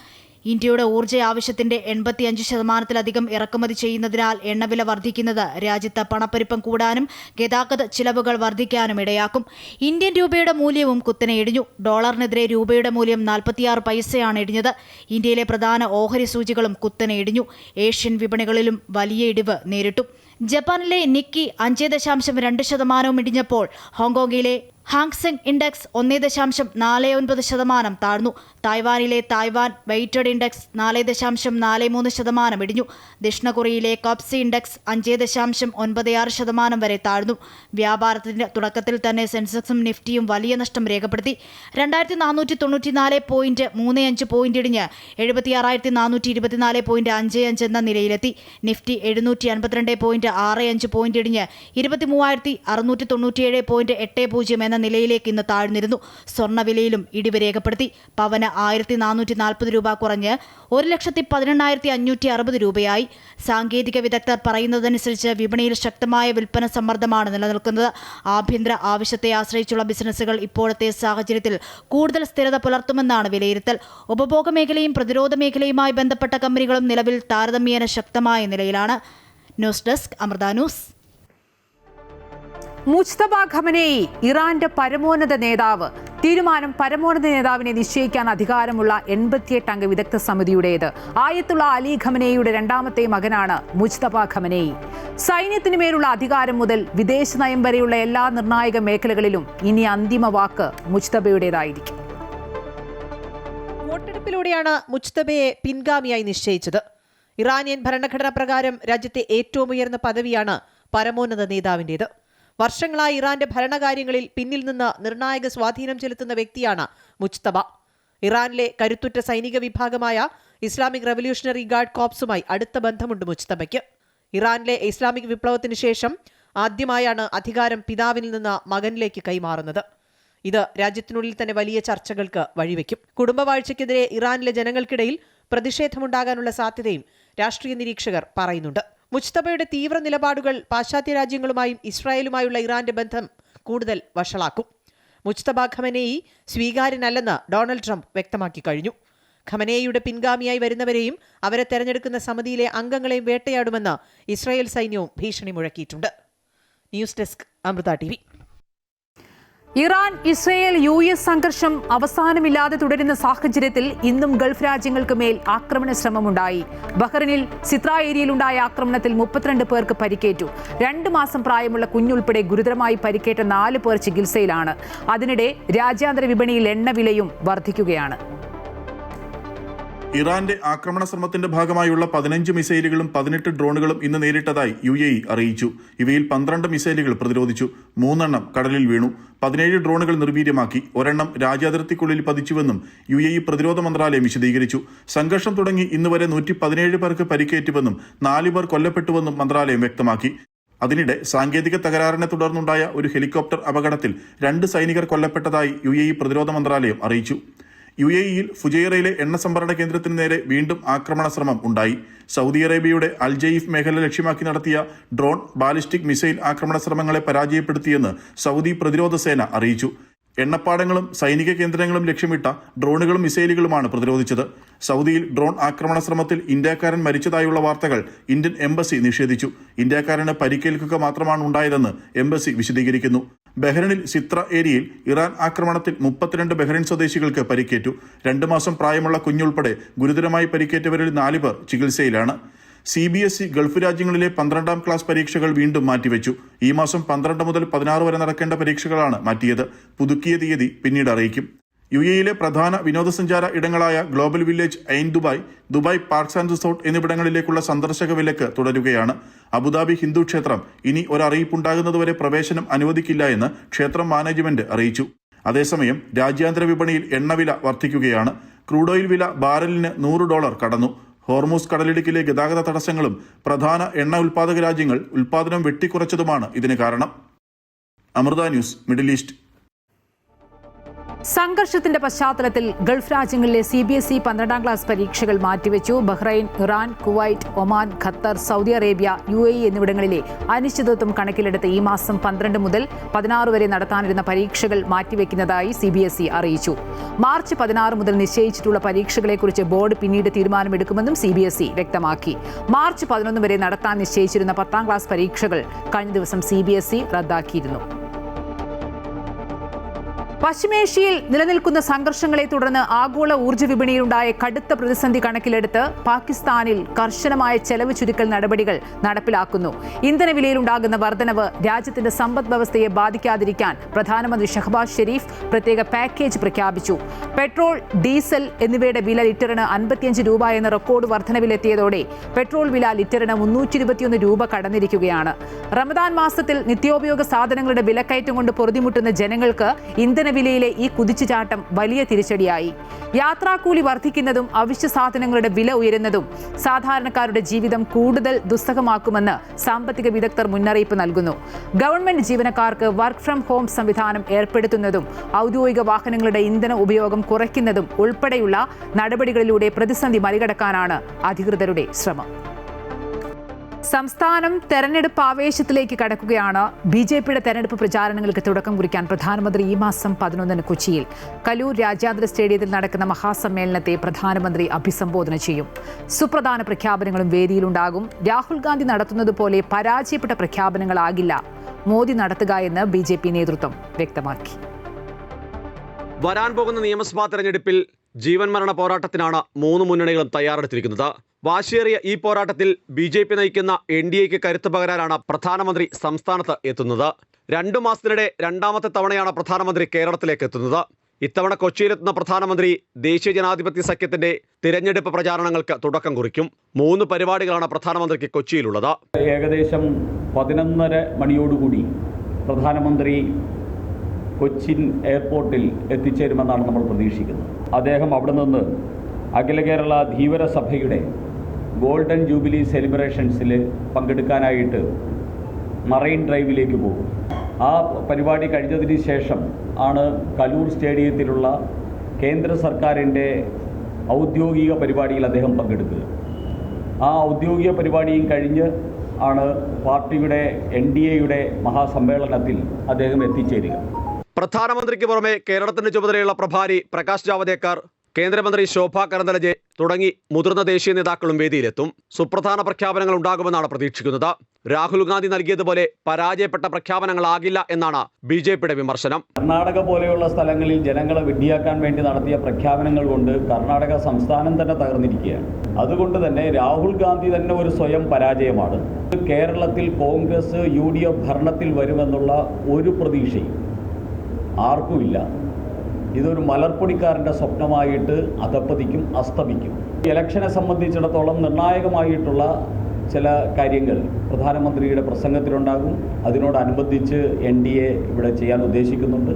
ഇന്ത്യയുടെ ഊർജ്ജ ആവശ്യത്തിന്റെ 85%-ലധികം ഇറക്കുമതി ചെയ്യുന്നതിനാൽ എണ്ണവില വർദ്ധിക്കുന്നത് രാജ്യത്ത് പണപ്പെരുപ്പം കൂടാനും ഗതാഗത ചിലവുകൾ വർദ്ധിക്കാനും ഇടയാക്കും. ഇന്ത്യൻ രൂപയുടെ മൂല്യവും കുത്തനെ ഇടിഞ്ഞു. ഡോളറിനെതിരെ രൂപയുടെ മൂല്യം 46 പൈസയാണ് ഇടിഞ്ഞത്. ഇന്ത്യയിലെ പ്രധാന ഓഹരി സൂചികളും കുത്തനെ ഇടിഞ്ഞു. ഏഷ്യൻ വിപണികളിലും വലിയ ഇടിവ് നേരിട്ടു. ജപ്പാനിലെ നിക്കി 5.2% ഇടിഞ്ഞപ്പോൾ ഹോങ്കോങ്ങിലെ ഹാങ്സെങ് ഇൻഡെക്സ് 1.49% താഴ്ന്നു. തായ്വാനിലെ തായ്വാൻ വെയ്റ്റഡ് ഇൻഡെക്സ് 4.43% ഇടിഞ്ഞു. ദക്ഷിണ കൊറിയയിലെ കോപ്സി ഇൻഡെക്സ് 5.96% വരെ താഴ്ന്നു. വ്യാപാരത്തിന്റെ തുടക്കത്തിൽ തന്നെ സെൻസെക്സും നിഫ്റ്റിയും വലിയ നഷ്ടം രേഖപ്പെടുത്തി. 2494.35 പോയിന്റ് ഇടിഞ്ഞ് 76,424.55 എന്ന നിലയിലെത്തി. നിഫ്റ്റി 752.65 പോയിന്റ് ഇടിഞ്ഞ് 23,697.80 എന്ന നിലയിലേക്ക് ഇന്ന് താഴ്ന്നിരുന്നു. സ്വർണ്ണവിലയിലും ഇടിവ് രേഖപ്പെടുത്തി. പവന് 1,440 രൂപ കുറഞ്ഞ് 1,18,560 രൂപയായി. സാങ്കേതിക വിദഗ്ധർ പറയുന്നതനുസരിച്ച് വിപണിയിൽ ശക്തമായ വിൽപ്പന സമ്മർദ്ദമാണ് നിലനിൽക്കുന്നത്. ആഭ്യന്തര ആവശ്യത്തെ ആശ്രയിച്ചുള്ള ബിസിനസ്സുകൾ ഇപ്പോഴത്തെ സാഹചര്യത്തിൽ കൂടുതൽ സ്ഥിരത പുലർത്തുമെന്നാണ് വിലയിരുത്തൽ. ഉപഭോഗ മേഖലയും പ്രതിരോധ മേഖലയുമായി ബന്ധപ്പെട്ട കമ്പനികളും നിലവിൽ താരതമ്യേന ശക്തമായ നിലയിലാണ്. News desk, Amrita news. Mujtaba Khamenei ഇറാന്റെ പരമോന്നത നേതാവ്. തീരുമാനം പരമോന്നത നേതാവിനെ നിശ്ചയിക്കാൻ അധികാരമുള്ള 88 അംഗ വിദഗ്ധ സമിതിയുടേത്. ആയത്തുള്ള അലി ഖമനേയിയുടെ രണ്ടാമത്തെ മകനാണ് മുജ്തബ ഖമനേയി. സൈന്യത്തിന് മേലുള്ള അധികാരം മുതൽ വിദേശ നയം വരെയുള്ള എല്ലാ നിർണായക മേഖലകളിലും ഇനി അന്തിമ വാക്ക് മുജ്തബയുടേതായിരിക്കും. വോട്ടെടുപ്പിലൂടെയാണ് മുജ്തബയെ പിൻഗാമിയായി നിശ്ചയിച്ചത്. ഇറാനിയൻ ഭരണഘടന പ്രകാരം രാജ്യത്തെ ഏറ്റവും ഉയർന്ന പദവിയാണ് പരമോന്നത നേതാവിൻ്റേത്. വർഷങ്ങളായി ഇറാന്റെ ഭരണകാര്യങ്ങളിൽ പിന്നിൽ നിന്ന് നിർണായക സ്വാധീനം ചെലുത്തുന്ന വ്യക്തിയാണ് മുജ്തബ. ഇറാനിലെ കരുത്തുറ്റ സൈനിക വിഭാഗമായ ഇസ്ലാമിക് റവല്യൂഷണറി ഗാർഡ് കോപ്സുമായി അടുത്ത ബന്ധമുണ്ട് മുജ്തബയ്ക്ക്. ഇറാനിലെ ഇസ്ലാമിക് വിപ്ലവത്തിന് ശേഷം ആദ്യമായാണ് അധികാരം പിതാവിൽ നിന്ന് മകനിലേക്ക് കൈമാറുന്നത്. ഇത് രാജ്യത്തിനുള്ളിൽ തന്നെ വലിയ ചർച്ചകൾക്ക് വഴിവെക്കും. കുടുംബവാഴ്ചയ്ക്കെതിരെ ഇറാനിലെ ജനങ്ങൾക്കിടയിൽ പ്രതിഷേധമുണ്ടാകാനുള്ള സാധ്യതയും രാഷ്ട്രീയ നിരീക്ഷകർ പറയുന്നുണ്ട്. മുജ്തബയുടെ തീവ്ര നിലപാടുകൾ പാശ്ചാത്യ രാജ്യങ്ങളുമായും ഇസ്രായേലുമായുള്ള ഇറാന്റെ ബന്ധം കൂടുതൽ വഷളാക്കും. മുജ്തബ ഖമനേയി സ്വീകാര്യനല്ലെന്ന് ഡൊണാൾഡ് ട്രംപ് വ്യക്തമാക്കി കഴിഞ്ഞു. ഖമനേയിയുടെ പിൻഗാമിയായി വരുന്നവരെയും അവരെ തെരഞ്ഞെടുക്കുന്ന സമിതിയിലെ അംഗങ്ങളെയും വേട്ടയാടുമെന്ന് ഇസ്രായേൽ സൈന്യവും ഭീഷണി മുഴക്കിയിട്ടുണ്ട്. News desk Amrita TV. Iran Israel US സംഘർഷം അവസാനമില്ലാതെ തുടരുന്ന സാഹചര്യത്തിൽ ഇന്നും ഗൾഫ് രാജ്യങ്ങൾക്ക് മേൽ ആക്രമണ ശ്രമമുണ്ടായി. ബഹ്റിനിൽ സിത്ര ഏരിയയിലുണ്ടായ ആക്രമണത്തിൽ 32 പേർക്ക് പരിക്കേറ്റു. 2 മാസം പ്രായമുള്ള കുഞ്ഞുൾപ്പെടെ ഗുരുതരമായി പരിക്കേറ്റ 4 പേർ ചികിത്സയിലാണ്. അതിനിടെ രാജ്യാന്തര വിപണിയിൽ എണ്ണവിലയും വർദ്ധിക്കുകയാണ്. ഇറാന്റെ ആക്രമണ ശ്രമത്തിന്റെ ഭാഗമായുള്ള 15 മിസൈലുകളും 18 ഡ്രോണുകളും ഇന്ന് നേരിട്ടതായി UAE അറിയിച്ചു. ഇവയിൽ 12 മിസൈലുകൾ പ്രതിരോധിച്ചു, 3 എണ്ണം കടലിൽ വീണു. 17 ഡ്രോണുകൾ നിർവീര്യമാക്കി, 1 എണ്ണം രാജ്യാതിർത്തിക്കുള്ളിൽ പതിച്ചുവെന്നും UAE പ്രതിരോധ മന്ത്രാലയം വിശദീകരിച്ചു. സംഘർഷം തുടങ്ങി ഇന്നുവരെ 117 പേർക്ക് പരിക്കേറ്റുവെന്നും 4 പേർ കൊല്ലപ്പെട്ടുവെന്നും മന്ത്രാലയം വ്യക്തമാക്കി. അതിനിടെ സാങ്കേതിക തകരാറിനെ തുടർന്നുണ്ടായ ഒരു ഹെലികോപ്റ്റർ അപകടത്തിൽ 2 സൈനികർ കൊല്ലപ്പെട്ടതായി UAE പ്രതിരോധ മന്ത്രാലയം അറിയിച്ചു. UAEയിൽ ഫുജൈറയിലെ എണ്ണ സംഭരണ കേന്ദ്രത്തിന് നേരെ വീണ്ടും ആക്രമണ ശ്രമം ഉണ്ടായി. സൗദി അറേബ്യയുടെ അൽ ജയീഫ് മേഖല ലക്ഷ്യമാക്കി നടത്തിയ ഡ്രോൺ ബാലിസ്റ്റിക് മിസൈൽ ആക്രമണ ശ്രമങ്ങളെ പരാജയപ്പെടുത്തിയെന്ന് സൗദി പ്രതിരോധ സേന അറിയിച്ചു. എണ്ണപ്പാടങ്ങളും സൈനിക കേന്ദ്രങ്ങളും ലക്ഷ്യമിട്ട ഡ്രോണുകളും മിസൈലുകളുമാണ് പ്രതിരോധിച്ചത്. സൗദിയിൽ ഡ്രോൺ ആക്രമണ ശ്രമത്തിൽ ഇന്ത്യക്കാരൻ മരിച്ചതായുള്ള വാർത്തകൾ ഇന്ത്യൻ എംബസി നിഷേധിച്ചു. ഇന്ത്യക്കാരന് പരിക്കേൽക്കുക മാത്രമാണ് ഉണ്ടായതെന്ന് എംബസി വിശദീകരിക്കുന്നു. ബഹ്റിനിൽ സിത്ര ഏരിയയിൽ ഇറാൻ ആക്രമണത്തിൽ 32 ബഹ്റിൻ സ്വദേശികൾക്ക് പരിക്കേറ്റു. 2 മാസം പ്രായമുള്ള കുഞ്ഞുൾപ്പെടെ ഗുരുതരമായി പരിക്കേറ്റവരിൽ 4 പേർ ചികിത്സയിലാണ്. CBSE ഗൾഫ് രാജ്യങ്ങളിലെ 12ാം ക്ലാസ് പരീക്ഷകൾ വീണ്ടും മാറ്റിവെച്ചു. ഈ മാസം 12 മുതൽ 16 വരെ നടക്കേണ്ട പരീക്ഷകളാണ് മാറ്റിയത്. പുതുക്കിയ തീയതി പിന്നീട് അറിയിക്കും. UAEയിലെ പ്രധാന വിനോദസഞ്ചാര ഇടങ്ങളായ global village, Ain Dubai, Dubai parks and resort എന്നിവിടങ്ങളിലേക്കുള്ള സന്ദർശക വിലക്ക് തുടരുകയാണ്. അബുദാബി ഹിന്ദു ക്ഷേത്രം ഇനി ഒരറിയിപ്പുണ്ടാകുന്നതുവരെ പ്രവേശനം അനുവദിക്കില്ല എന്ന് ക്ഷേത്രം മാനേജ്മെന്റ് അറിയിച്ചു. അതേസമയം രാജ്യാന്തര വിപണിയിൽ എണ്ണവില വർദ്ധിക്കുകയാണ്. ക്രൂഡ് ഓയിൽ വില ബാരലിന് $100 കടന്നു. ഹോർമൂസ് കടലിടുക്കിലെ ഗതാഗത തടസ്സങ്ങളും പ്രധാന എണ്ണ ഉൽപ്പാദക രാജ്യങ്ങൾ ഉൽപ്പാദനം വെട്ടിക്കുറച്ചതുമാണ് ഇതിന് കാരണം. Amrita news, Middle East. സംഘർഷത്തിന്റെ പശ്ചാത്തലത്തിൽ ഗൾഫ് രാജ്യങ്ങളിലെ CBSE 12ാം ക്ലാസ് പരീക്ഷകൾ മാറ്റിവെച്ചു. Bahrain, Iran, Kuwait, Oman, Qatar, Saudi Arabia, UAE എന്നിവിടങ്ങളിലെ അനിശ്ചിതത്വം കണക്കിലെടുത്ത് ഈ മാസം 12 മുതൽ 16 വരെ നടത്താനിരുന്ന പരീക്ഷകൾ മാറ്റിവെക്കുന്നതായി CBSE അറിയിച്ചു. മാർച്ച് 16 മുതൽ നിശ്ചയിച്ചിട്ടുള്ള പരീക്ഷകളെക്കുറിച്ച് ബോർഡ് പിന്നീട് തീരുമാനമെടുക്കുമെന്നും CBSE വ്യക്തമാക്കി. മാർച്ച് 11 വരെ നടത്താൻ നിശ്ചയിച്ചിരുന്ന 10ാം ക്ലാസ് പരീക്ഷകൾ കഴിഞ്ഞ ദിവസം CBSE റദ്ദാക്കിയിരുന്നു. പശ്ചിമേഷ്യയിൽ നിലനിൽക്കുന്ന സംഘർഷങ്ങളെ തുടർന്ന് ആഗോള ഊർജ്ജ വിപണിയിലുണ്ടായ കടുത്ത പ്രതിസന്ധി കണക്കിലെടുത്ത് പാകിസ്ഥാനിൽ കർശനമായ ചെലവ് ചുരുക്കൽ നടപടികൾ നടപ്പിലാക്കുന്നു. ഇന്ധനവിലയിലുണ്ടാകുന്ന വർധനവ് രാജ്യത്തിന്റെ സമ്പദ് വ്യവസ്ഥയെ ബാധിക്കാതിരിക്കാൻ പ്രധാനമന്ത്രി ഷഹബാസ് ഷെരീഫ് പ്രത്യേക പാക്കേജ് പ്രഖ്യാപിച്ചു. പെട്രോൾ, ഡീസൽ എന്നിവയുടെ വില ലിറ്ററിന് 55 രൂപ എന്ന റെക്കോർഡ് വർധനവിലെത്തിയതോടെ പെട്രോൾ വില ലിറ്ററിന് 321 രൂപ കടന്നിരിക്കുകയാണ്. റമദാൻ മാസത്തിൽ നിത്യോപയോഗ സാധനങ്ങളുടെ വിലക്കയറ്റം കൊണ്ട് പൊറുതിമുട്ടുന്ന ജനങ്ങൾക്ക് വിലയിലെ ഈ കുതിച്ചുചാട്ടം വലിയ തിരിച്ചടിയായി. യാത്രാക്കൂലി വർദ്ധിക്കുന്നതും അവശ്യ സാധനങ്ങളുടെ വില ഉയരുന്നതും സാധാരണക്കാരുടെ ജീവിതം കൂടുതൽ ദുസ്സഹമാക്കുമെന്ന് സാമ്പത്തിക വിദഗ്ധർ മുന്നറിയിപ്പ് നൽകുന്നു. ഗവൺമെന്റ് ജീവനക്കാർക്ക് വർക്ക് ഫ്രം ഹോം സംവിധാനം ഏർപ്പെടുത്തുന്നതും ഔദ്യോഗിക വാഹനങ്ങളുടെ ഇന്ധന ഉപയോഗം കുറയ്ക്കുന്നതും ഉൾപ്പെടെയുള്ള നടപടികളിലൂടെ പ്രതിസന്ധി മറികടക്കാനാണ് അധികൃതരുടെ ശ്രമം. സംസ്ഥാനം തെരഞ്ഞെടുപ്പ് ആവേശത്തിലേക്ക് കടക്കുകയാണ്. BJPയുടെ തെരഞ്ഞെടുപ്പ് പ്രചാരണങ്ങൾക്ക് തുടക്കം കുറിക്കാൻ പ്രധാനമന്ത്രി ഈ മാസം 11 കൊച്ചിയിൽ കലൂർ രാജ്യാന്തര സ്റ്റേഡിയത്തിൽ നടക്കുന്ന മഹാസമ്മേളനത്തെ പ്രധാനമന്ത്രി അഭിസംബോധന ചെയ്യും. സുപ്രധാന പ്രഖ്യാപനങ്ങളും വേദിയിലുണ്ടാകും. രാഹുൽ ഗാന്ധി നടത്തുന്നത് പോലെ പരാജയപ്പെട്ട പ്രഖ്യാപനങ്ങളാകില്ല മോദി നടത്തുക എന്ന് BJP നേതൃത്വം വ്യക്തമാക്കി. വരാൻ പോകുന്ന നിയമസഭാ തെരഞ്ഞെടുപ്പിൽ ജീവൻ മരണ പോരാട്ടത്തിനാണ് മൂന്ന് മുന്നണികളും തയ്യാറെടുത്തിരിക്കുന്നത്. വാശിയേറിയ ഈ പോരാട്ടത്തിൽ BJP നയിക്കുന്ന NDAക്ക് കരുത്ത് പകരാനാണ് പ്രധാനമന്ത്രി സംസ്ഥാനത്ത് എത്തുന്നത്. 2 മാസത്തിനിടെ രണ്ടാമത്തെ തവണയാണ് പ്രധാനമന്ത്രി കേരളത്തിലേക്ക് എത്തുന്നത്. ഇത്തവണ കൊച്ചിയിലെത്തുന്ന പ്രധാനമന്ത്രി ദേശീയ ജനാധിപത്യ സഖ്യത്തിന്റെ തിരഞ്ഞെടുപ്പ് പ്രചാരണങ്ങൾക്ക് തുടക്കം കുറിക്കും. 3 പരിപാടികളാണ് പ്രധാനമന്ത്രിക്ക് കൊച്ചിയിലുള്ളത്. ഏകദേശം 11:30 മണിയോടുകൂടി പ്രധാനമന്ത്രി കൊച്ചിൻ എയർപോർട്ടിൽ എത്തിച്ചേരുമെന്നാണ് നമ്മൾ പ്രതീക്ഷിക്കുന്നത്. അദ്ദേഹം അവിടെ നിന്ന് അഖില കേരള ധീവര സഭയുടെ ഗോൾഡൻ ജൂബിലി സെലിബ്രേഷൻസിൽ പങ്കെടുക്കാനായിട്ട് മറൈൻ ഡ്രൈവിലേക്ക് പോകും. ആ പരിപാടി കഴിഞ്ഞതിന് ശേഷം ആണ് കലൂർ സ്റ്റേഡിയത്തിലുള്ള കേന്ദ്ര സർക്കാരിൻ്റെ ഔദ്യോഗിക പരിപാടിയിൽ അദ്ദേഹം പങ്കെടുക്കുക. ആ ഔദ്യോഗിക പരിപാടിയും കഴിഞ്ഞ് ആണ് പാർട്ടിയുടെ NDAയുടെ മഹാസമ്മേളനത്തിൽ അദ്ദേഹം എത്തിച്ചേരുക. പ്രധാനമന്ത്രിക്ക് പുറമെ കേരളത്തിന്റെ ചുമതലയുള്ള പ്രഭാരി പ്രകാശ് ജാവദേക്കർ, കേന്ദ്രമന്ത്രി ശോഭാ കരന്തലജെ തുടങ്ങി മുതിർന്ന ദേശീയ നേതാക്കളും വേദിയിലെത്തും. സുപ്രധാന പ്രഖ്യാപനങ്ങൾ ഉണ്ടാകുമെന്നാണ് പ്രതീക്ഷിക്കുന്നത്. രാഹുൽ ഗാന്ധി നൽകിയതുപോലെ പരാജയപ്പെട്ട പ്രഖ്യാപനങ്ങളാകില്ല എന്നാണ് BJPയുടെ വിമർശനം. കർണാടക പോലെയുള്ള സ്ഥലങ്ങളിൽ ജനങ്ങളെ വിഡ്ഢിയാക്കാൻ വേണ്ടി നടത്തിയ പ്രഖ്യാപനങ്ങൾ കൊണ്ട് കർണാടക സംസ്ഥാനം തന്നെ തകർന്നിരിക്കുകയാണ്. അതുകൊണ്ട് തന്നെ രാഹുൽ ഗാന്ധി തന്നെ ഒരു സ്വയം പരാജയമാണ്. കേരളത്തിൽ കോൺഗ്രസ് UDF ഭരണത്തിൽ വരുമെന്നുള്ള ഒരു പ്രതീക്ഷയും ആർക്കുമില്ല. ഇതൊരു മലർപ്പൊടിക്കാരൻ്റെ സ്വപ്നമായിട്ട് അധപ്പതിക്കും, അസ്തമിക്കും. ഇലക്ഷനെ സംബന്ധിച്ചിടത്തോളം നിർണായകമായിട്ടുള്ള ചില കാര്യങ്ങൾ പ്രധാനമന്ത്രിയുടെ പ്രസംഗത്തിലുണ്ടാകും. അതിനോടനുബന്ധിച്ച് NDA ഇവിടെ ചെയ്യാൻ ഉദ്ദേശിക്കുന്നുണ്ട്.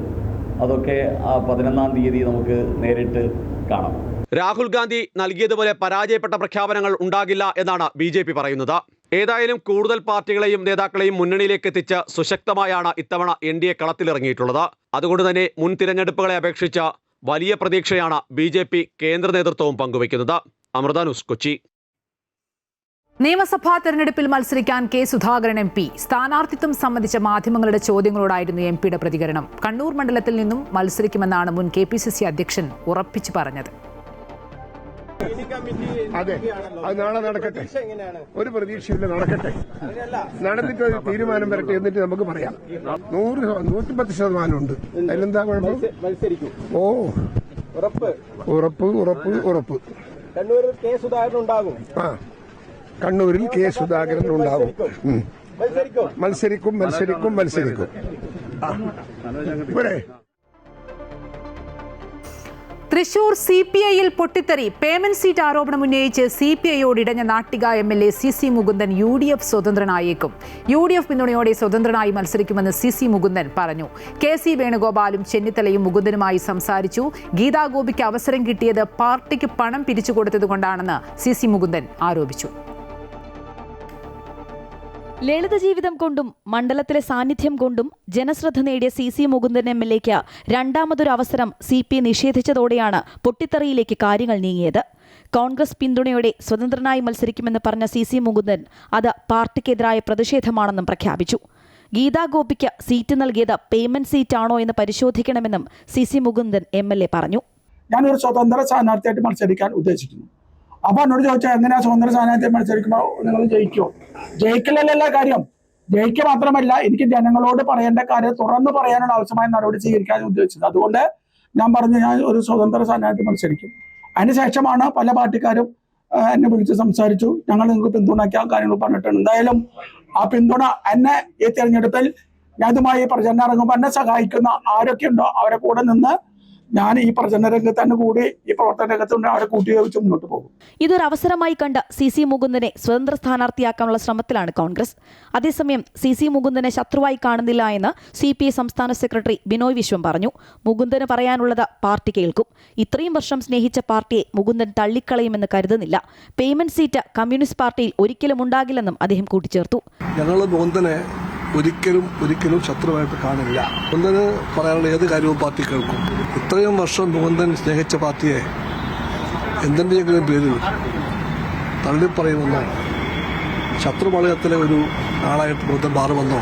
അതൊക്കെ ആ 11-ാം തീയതി നമുക്ക് നേരിട്ട് കാണാം. രാഹുൽ ഗാന്ധി നൽകിയതുപോലെ പരാജയപ്പെട്ട പ്രഖ്യാപനങ്ങൾ ഉണ്ടാകില്ല എന്നാണ് BJP പറയുന്നത്. ഏതായാലും കൂടുതൽ പാർട്ടികളെയും നേതാക്കളെയും മുന്നണിയിലേക്ക് എത്തിച്ച് സുശക്തമായാണ് ഇത്തവണ NDA കളത്തിലിറങ്ങിയിട്ടുള്ളത്. അതുകൊണ്ട് തന്നെ മുൻ തിരഞ്ഞെടുപ്പുകളെ അപേക്ഷിച്ച് വലിയ പ്രതീക്ഷയാണ് BJP കേന്ദ്ര നേതൃത്വവും പങ്കുവയ്ക്കുന്നത്. അമൃത ന്യൂസ്, കൊച്ചി. നിയമസഭാ തെരഞ്ഞെടുപ്പിൽ മത്സരിക്കാൻ K. സുധാകരൻ MP. സ്ഥാനാർത്ഥിത്വം സംബന്ധിച്ച മാധ്യമങ്ങളുടെ ചോദ്യങ്ങളോടായിരുന്നു MPയുടെ പ്രതികരണം. കണ്ണൂർ മണ്ഡലത്തിൽ നിന്നും മത്സരിക്കുമെന്നാണ് മുൻ KPCC അധ്യക്ഷൻ ഉറപ്പിച്ചു പറഞ്ഞത്. അതെ, അത് നാളെ നടക്കട്ടെ. ഒരു പ്രതീക്ഷയില്ല, നടക്കട്ടെ. നടന്നിട്ട് ഒരു തീരുമാനം വരട്ടെ, എന്നിട്ട് നമുക്ക് പറയാം. 110% ഉണ്ട്. അതിലെന്താ കുഴപ്പം? ഓ, ഉറപ്പ്. കണ്ണൂരിൽ K. സുധാകരൻ ഉണ്ടാകും. ആ, കണ്ണൂരിൽ K. സുധാകരൻ ഉണ്ടാകും. മത്സരിക്കും. പോരെ. തൃശൂർ CPIയിൽ പൊട്ടിത്തെറി. പേയ്മെന്റ് സീറ്റ് ആരോപണം ഉന്നയിച്ച് CPIയോട് ഇടഞ്ഞ Nattika MLA CC Mukundan UDF സ്വതന്ത്രനായേക്കും. UDF പിന്തുണയോടെ സ്വതന്ത്രനായി മത്സരിക്കുമെന്ന് CC മുകുന്ദൻ പറഞ്ഞു. KC വേണുഗോപാലും ചെന്നിത്തലയും മുകുന്ദനുമായി സംസാരിച്ചു. ഗീതാ ഗോപിക്ക് അവസരം കിട്ടിയത് പാർട്ടിക്ക് പണം പിരിച്ചു കൊടുത്തതുകൊണ്ടാണെന്ന് CC മുകുന്ദൻ ആരോപിച്ചു. ലളിത ജീവിതം കൊണ്ടും മണ്ഡലത്തിലെ സാന്നിധ്യം കൊണ്ടും ജനശ്രദ്ധ നേടിയ CC മുകുന്ദൻ MLAക്ക് രണ്ടാമതൊരു അവസരം CPI നിഷേധിച്ചതോടെയാണ് പൊട്ടിത്തെറിയിലേക്ക് കാര്യങ്ങൾ നീങ്ങിയത്. കോൺഗ്രസ് പിന്തുണയോടെ സ്വതന്ത്രനായി മത്സരിക്കുമെന്ന് പറഞ്ഞ CC മുകുന്ദൻ അത് പാർട്ടിക്കെതിരായ പ്രതിഷേധമാണെന്നും പ്രഖ്യാപിച്ചു. ഗീതാ ഗോപിക്ക് സീറ്റ് നൽകിയത് പേയ്മെന്റ് സീറ്റാണോ എന്ന് പരിശോധിക്കണമെന്നും CC മുകുന്ദൻ MLA പറഞ്ഞു. ഞാനൊരു സ്വതന്ത്ര സ്ഥാനാർത്ഥിയായിട്ട് മത്സരിക്കാൻ ഉദ്ദേശിക്കുന്നു. അപ്പൊ എന്നോട് ചോദിച്ചാൽ എങ്ങനെയാ സ്വതന്ത്ര സ്ഥാനാർത്ഥി മത്സരിക്കുമ്പോൾ നിങ്ങൾ ജയിക്കുമോ? ജയിക്കലല്ല കാര്യം. ജയിക്കുക മാത്രമല്ല, എനിക്ക് ജനങ്ങളോട് പറയേണ്ട കാര്യം തുറന്നു പറയാനുള്ള ആവശ്യമായ നടപടി സ്വീകരിക്കാൻ ഉദ്ദേശിച്ചത്. അതുകൊണ്ട് ഞാൻ പറഞ്ഞു, ഞാൻ ഒരു സ്വതന്ത്ര സ്ഥാനാർത്ഥി മത്സരിക്കും. അതിനുശേഷമാണ് പല പാർട്ടിക്കാരും എന്നെ വിളിച്ച് സംസാരിച്ചു. ഞങ്ങൾ നിങ്ങൾക്ക് പിന്തുണയ്ക്കാൻ കാര്യങ്ങൾ പറഞ്ഞിട്ടുണ്ട്. എന്തായാലും ആ പിന്തുണ എന്നെ ഈ തെരഞ്ഞെടുപ്പിൽ ഞാൻ ഇതുമായി പ്രചരണം ഇറങ്ങുമ്പോൾ എന്നെ സഹായിക്കുന്ന ആരൊക്കെ ഉണ്ടോ അവരെ കൂടെ നിന്ന് ഞാൻ ഈ പ്രചരണ രംഗത്ത് തന്നെ കൂടി ഈ പ്രവർത്തന രംഗത്തുണ്ട് അവരെ കൂട്ടിയോജിച്ച് മുന്നോട്ട് പോകും. ഇതൊരു അവസരമായി കണ്ട CC മുകുന്ദനെ സ്വതന്ത്ര സ്ഥാനാർത്ഥിയാക്കാനുള്ള ശ്രമത്തിലാണ് കോൺഗ്രസ്. അതേസമയം CC മുകുന്ദനെ ശത്രുവായി കാണുന്നില്ല എന്ന് CPI സംസ്ഥാന സെക്രട്ടറി ബിനോയ് വിശ്വം പറഞ്ഞു. മുകുന്ദന് പറയാനുള്ളത് പാർട്ടി കേൾക്കും. ഇത്രയും വർഷം സ്നേഹിച്ച പാർട്ടിയെ മുകുന്ദൻ തള്ളിക്കളയുമെന്ന് കരുതുന്നില്ല. പേയ്മെന്റ് സീറ്റ് കമ്മ്യൂണിസ്റ്റ് പാർട്ടിയിൽ ഒരിക്കലും ഉണ്ടാകില്ലെന്നും അദ്ദേഹം കൂട്ടിച്ചേർത്തു. ഒരിക്കലും ശത്രുവായിട്ട് കാണില്ല. മുകുന്ദന് പറയാനുള്ള ഏത് കാര്യവും പാർട്ടി കേൾക്കും. ഇത്രയും വർഷം മുകുന്ദൻ സ്നേഹിച്ച പാർട്ടിയെ എന്തിൻ്റെയെങ്കിലും പേരിൽ തള്ളിപ്പറയുമെന്നാണ് ശത്രുപാളയത്തിലെ ഒരു ആളായിട്ട് മുകുന്ദൻ മാറുമെന്നോ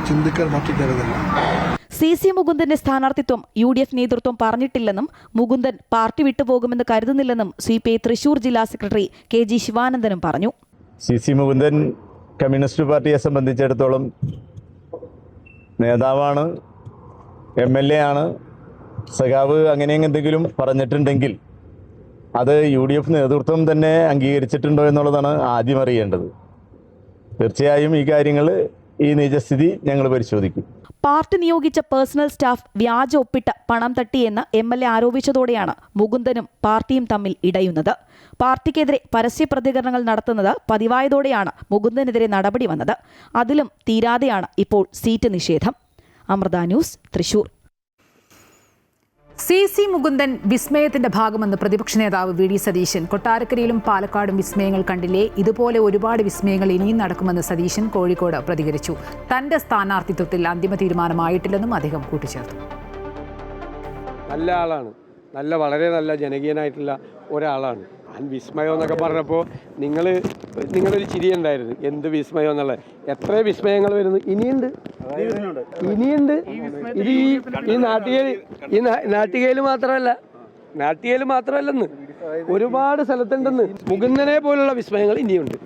ചിന്തിക്കാൻ മറ്റിക്കരുതല്ല. CC മുകുന്ദന്റെ സ്ഥാനാർത്ഥിത്വം UDF നേതൃത്വം പറഞ്ഞിട്ടില്ലെന്നും മുകുന്ദൻ പാർട്ടി വിട്ടുപോകുമെന്ന് കരുതുന്നില്ലെന്നും CPI തൃശൂർ ജില്ലാ സെക്രട്ടറി KG ശിവാനന്ദനും പറഞ്ഞു. CC മുകുന്ദൻ കമ്മ്യൂണിസ്റ്റ് പാർട്ടിയെ സംബന്ധിച്ചിടത്തോളം നേതാവാണ്, MLA ആണ്. സഖാവ് അങ്ങനെ എന്തെങ്കിലും പറഞ്ഞിട്ടുണ്ടെങ്കിൽ അത് UDF നേതൃത്വം തന്നെ അംഗീകരിച്ചിട്ടുണ്ടോ എന്നുള്ളതാണ് ആദ്യം അറിയേണ്ടത്. തീർച്ചയായും ഈ കാര്യങ്ങൾ, ഈ നിജസ്ഥിതി ഞങ്ങൾ പരിശോധിക്കും. പാർട്ടി നിയോഗിച്ച പേഴ്സണൽ സ്റ്റാഫ് വ്യാജ ഒപ്പിട്ട് പണം തട്ടിയെന്ന് MLA ആരോപിച്ചതോടെയാണ് മുകുന്ദനും പാർട്ടിയും തമ്മിൽ ഇടയുന്നത്. പാർട്ടിക്കെതിരെ പരസ്യ പ്രതികരണങ്ങൾ നടത്തുന്നത് പതിവായതോടെയാണ് മുകുന്ദനെതിരെ നടപടി വന്നത്. അതിലും തീരാതെയാണ് ഇപ്പോൾ സീറ്റ് നിഷേധം. അമൃത ന്യൂസ്, തൃശൂർ. CC മുകുന്ദൻ വിസ്മയത്തിന്റെ ഭാഗമെന്ന് പ്രതിപക്ഷ നേതാവ് VD സതീശൻ. കൊട്ടാരക്കരയിലും പാലക്കാടും വിസ്മയങ്ങൾ കണ്ടില്ലേ, ഇതുപോലെ ഒരുപാട് വിസ്മയങ്ങൾ ഇനിയും നടക്കുമെന്ന് സതീശൻ കോഴിക്കോട് പ്രതികരിച്ചു. തന്റെ സ്ഥാനാർത്ഥിത്വത്തിൽ അന്തിമ തീരുമാനമായിട്ടില്ലെന്നും അദ്ദേഹം കൂട്ടിച്ചേർത്തു. നല്ല ആളാണ്, വളരെ നല്ല ജനകീയനായിട്ടുള്ള ഒരാളാണ്. വിസ്മയം എന്നൊക്കെ പറഞ്ഞപ്പോൾ നിങ്ങളൊരു ചിരി ഉണ്ടായിരുന്നു. എന്ത് വിസ്മയം എന്നുള്ളത്. എത്ര വിസ്മയങ്ങൾ വരുന്നു, ഇനിയുണ്ട്. ഇത് ഈ നാട്ടികയിൽ മാത്രമല്ലെന്ന് ഒരുപാട് സ്ഥലത്തുണ്ടെന്ന്. മുകുന്ദനെ പോലുള്ള വിസ്മയങ്ങൾ ഇനിയുണ്ട്.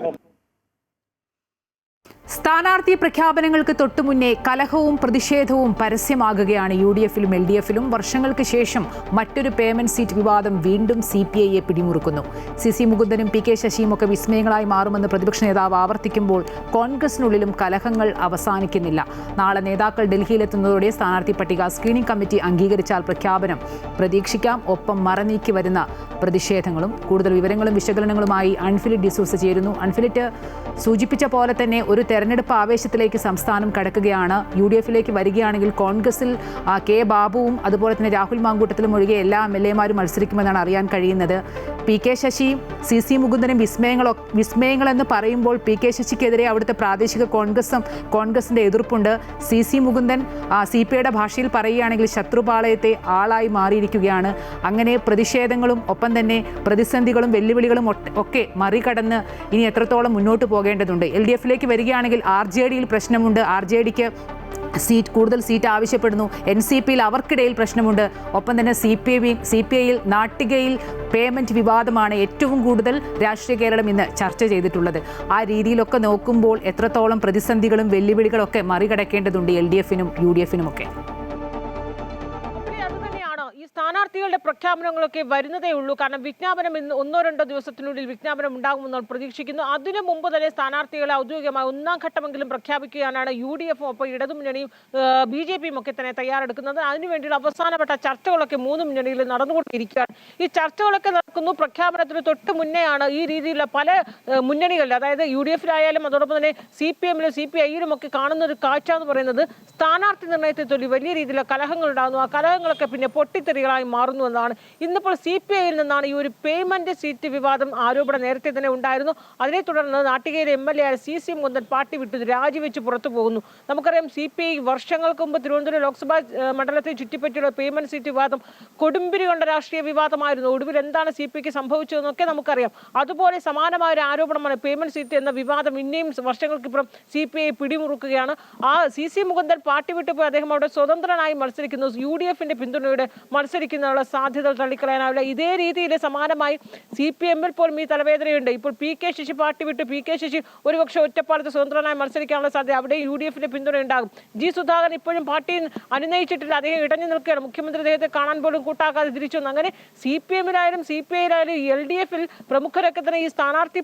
സ്ഥാനാർത്ഥി പ്രഖ്യാപനങ്ങൾക്ക് തൊട്ടുമുന്നേ കലഹവും പ്രതിഷേധവും പരസ്യമാകുകയാണ് UDFലും LDFലും. വർഷങ്ങൾക്ക് ശേഷം മറ്റൊരു പേയ്മെന്റ് സീറ്റ് വിവാദം വീണ്ടും CPIയെ പിടിമുറുക്കുന്നു. CC മുകുന്ദനും PK ശശിയും ഒക്കെ വിസ്മയങ്ങളായി മാറുമെന്ന് പ്രതിപക്ഷ നേതാവ് ആവർത്തിക്കുമ്പോൾ കോൺഗ്രസിനുള്ളിലും കലഹങ്ങൾ അവസാനിക്കുന്നില്ല. നാളെ നേതാക്കൾ ഡൽഹിയിലെത്തുന്നതോടെ സ്ഥാനാർത്ഥി പട്ടിക സ്ക്രീനിംഗ് കമ്മിറ്റി അംഗീകരിച്ചാൽ പ്രഖ്യാപനം പ്രതീക്ഷിക്കാം. ഒപ്പം മറനീക്കി വരുന്ന പ്രതിഷേധങ്ങളും. കൂടുതൽ വിവരങ്ങളും വിശകലനങ്ങളുമായി അൺഫിലിറ്റ് ഡിസൂസ ചേരുന്നു. അൺഫിലിറ്റ് സൂചിപ്പിച്ച പോലെ തന്നെ ഒരു തെരഞ്ഞെടുപ്പ് ആവേശത്തിലേക്ക് സംസ്ഥാനം കടക്കുകയാണ്. UDFലേക്ക് വരികയാണെങ്കിൽ കോൺഗ്രസിൽ K ബാബുവും അതുപോലെ തന്നെ രാഹുൽ മാങ്കൂട്ടത്തിലും ഒഴികെ എല്ലാ MLAമാരും മത്സരിക്കുമെന്നാണ് അറിയാൻ കഴിയുന്നത്. PK ശശിയും CC മുകുന്ദനും വിസ്മയങ്ങളെന്ന് പറയുമ്പോൾ PK ശശിക്കെതിരെ അവിടുത്തെ പ്രാദേശിക കോൺഗ്രസിന്റെ എതിർപ്പുണ്ട്. CC മുകുന്ദൻ CPIയുടെ ഭാഷയിൽ പറയുകയാണെങ്കിൽ ശത്രുപാളയത്തെ ആളായി മാറിയിരിക്കുകയാണ്. അങ്ങനെ പ്രതിഷേധങ്ങളും ഒപ്പം തന്നെ പ്രതിസന്ധികളും വെല്ലുവിളികളും ഒക്കെ മറികടന്ന് ഇനി എത്രത്തോളം മുന്നോട്ട് പോകേണ്ടതുണ്ട്. LDFലേക്ക് വരികയാണെങ്കിൽ RJDയിൽ പ്രശ്നമുണ്ട്. RJDക്ക് കൂടുതൽ സീറ്റ് ആവശ്യപ്പെടുന്നു. NCPയിൽ അവർക്കിടയിൽ പ്രശ്നമുണ്ട്. ഒപ്പം തന്നെ CPIയിൽ നാട്ടികയിൽ പേയ്മെന്റ് വിവാദമാണ് ഏറ്റവും കൂടുതൽ രാഷ്ട്രീയ കേരളം ഇന്ന് ചർച്ച ചെയ്തിട്ടുള്ളത്. ആ രീതിയിലൊക്കെ നോക്കുമ്പോൾ എത്രത്തോളം പ്രതിസന്ധികളും വെല്ലുവിളികളൊക്കെ മറികടക്കേണ്ടതുണ്ട് LDFനും UDFനും ഒക്കെ. സ്ഥാനാർത്ഥികളുടെ പ്രഖ്യാപനങ്ങളൊക്കെ വരുന്നതേ ഉള്ളൂ. കാരണം വിജ്ഞാപനം ഇന്ന് 1-2 ദിവസത്തിനുള്ളിൽ വിജ്ഞാപനം ഉണ്ടാകുമെന്ന് പ്രതീക്ഷിക്കുന്നു. അതിനു മുമ്പ് തന്നെ സ്ഥാനാർത്ഥികളെ ഔദ്യോഗികമായി 1ാം ഘട്ടമെങ്കിലും പ്രഖ്യാപിക്കുകയാണ് UDFും ഒപ്പം ഇടതുമുന്നണിയും BJPയും ഒക്കെ തന്നെ തയ്യാറെടുക്കുന്നത്. അതിനുവേണ്ടിയുള്ള അവസാനപ്പെട്ട ചർച്ചകളൊക്കെ 3 മുന്നണിയിൽ നടന്നുകൊണ്ടിരിക്കുകയാണ്. ഈ ചർച്ചകളൊക്കെ നടക്കുന്നു. പ്രഖ്യാപനത്തിന് തൊട്ട് മുന്നെയാണ് ഈ രീതിയിലുള്ള പല മുന്നണികളിൽ, അതായത് UDFിലായാലും അതോടൊപ്പം തന്നെ CPMലും CPIയിലും ഒക്കെ കാണുന്ന ഒരു കാഴ്ച എന്ന് പറയുന്നത് സ്ഥാനാർത്ഥി നിർണയത്തെ ചൊല്ലി വലിയ രീതിയിലുള്ള കലഹങ്ങൾ ഉണ്ടാകുന്നു. ആ കലഹങ്ങളൊക്കെ പിന്നെ പൊട്ടിത്തെറികളായി മാറുന്നു എന്നാണ്. ഇന്നിപ്പോൾ CPIയിൽ നിന്നാണ് ഈ ഒരു പേയ്മെന്റ് സീറ്റ് വിവാദം ആരോപണം നേരത്തെ തന്നെ ഉണ്ടായിരുന്നു. അതിനെ തുടർന്ന് നാട്ടികയിലെ MLA CC മുകുന്ദൻ പാർട്ടി വിട്ട് രാജിവെച്ച് പുറത്തു പോകുന്നു. നമുക്കറിയാം CPI വർഷങ്ങൾക്ക് മുമ്പ് തിരുവനന്തപുരം ലോക്സഭാ മണ്ഡലത്തെ ചുറ്റിപ്പറ്റിയുള്ള പേയ്മെന്റ് സീറ്റ് വിവാദം കൊടുമ്പിരി കൊണ്ട രാഷ്ട്രീയ വിവാദമായിരുന്നു. ഒടുവിൽ എന്താണ് CPIക്ക് സംഭവിച്ചതെന്നൊക്കെ നമുക്കറിയാം. അതുപോലെ സമാനമായ ഒരു ആരോപണമാണ് പേയ്മെന്റ് സീറ്റ് എന്ന വിവാദം ഇനിയും വർഷങ്ങൾക്കിപ്പുറം CPI പിടിമുറുക്കുകയാണ്. ആ CC മുകുന്ദൻ പാർട്ടി വിട്ടുപോയി അദ്ദേഹം അവിടെ സ്വതന്ത്രനായി മത്സരിക്കുന്നു. UDFന്റെ പിന്തുണയോടെ മത്സരിക്കുന്നതിനുള്ള സാധ്യതകൾ തള്ളിക്കളയാനാവില്ല. ഇതേ രീതിയിൽ സമാനമായി CPMൽ പോലും ഈ തലവേദനയുണ്ട്. ഇപ്പോൾ PK ശശി പാർട്ടി വിട്ട് PK ശശി ഒരുപക്ഷെ ഒറ്റപ്പാലത്ത് സ്വതന്ത്രനായി മത്സരിക്കാനുള്ള സാധ്യത, അവിടെ UDFന്റെ പിന്തുണ ഉണ്ടാകും. G സുധാകരൻ ഇപ്പോഴും പാർട്ടിയിൽ അനുനയിച്ചിട്ടില്ല. അദ്ദേഹം ഇടഞ്ഞു നിൽക്കുകയാണ്. മുഖ്യമന്ത്രി അദ്ദേഹത്തെ കാണാൻ പോലും കൂട്ടാക്കാതെ തിരിച്ചു വന്നു. അങ്ങനെ CPMലായാലും CPIയിലായാലും LDFൽ പ്രമുഖരൊക്കെ തന്നെ ഈ സ്ഥാനാർത്ഥി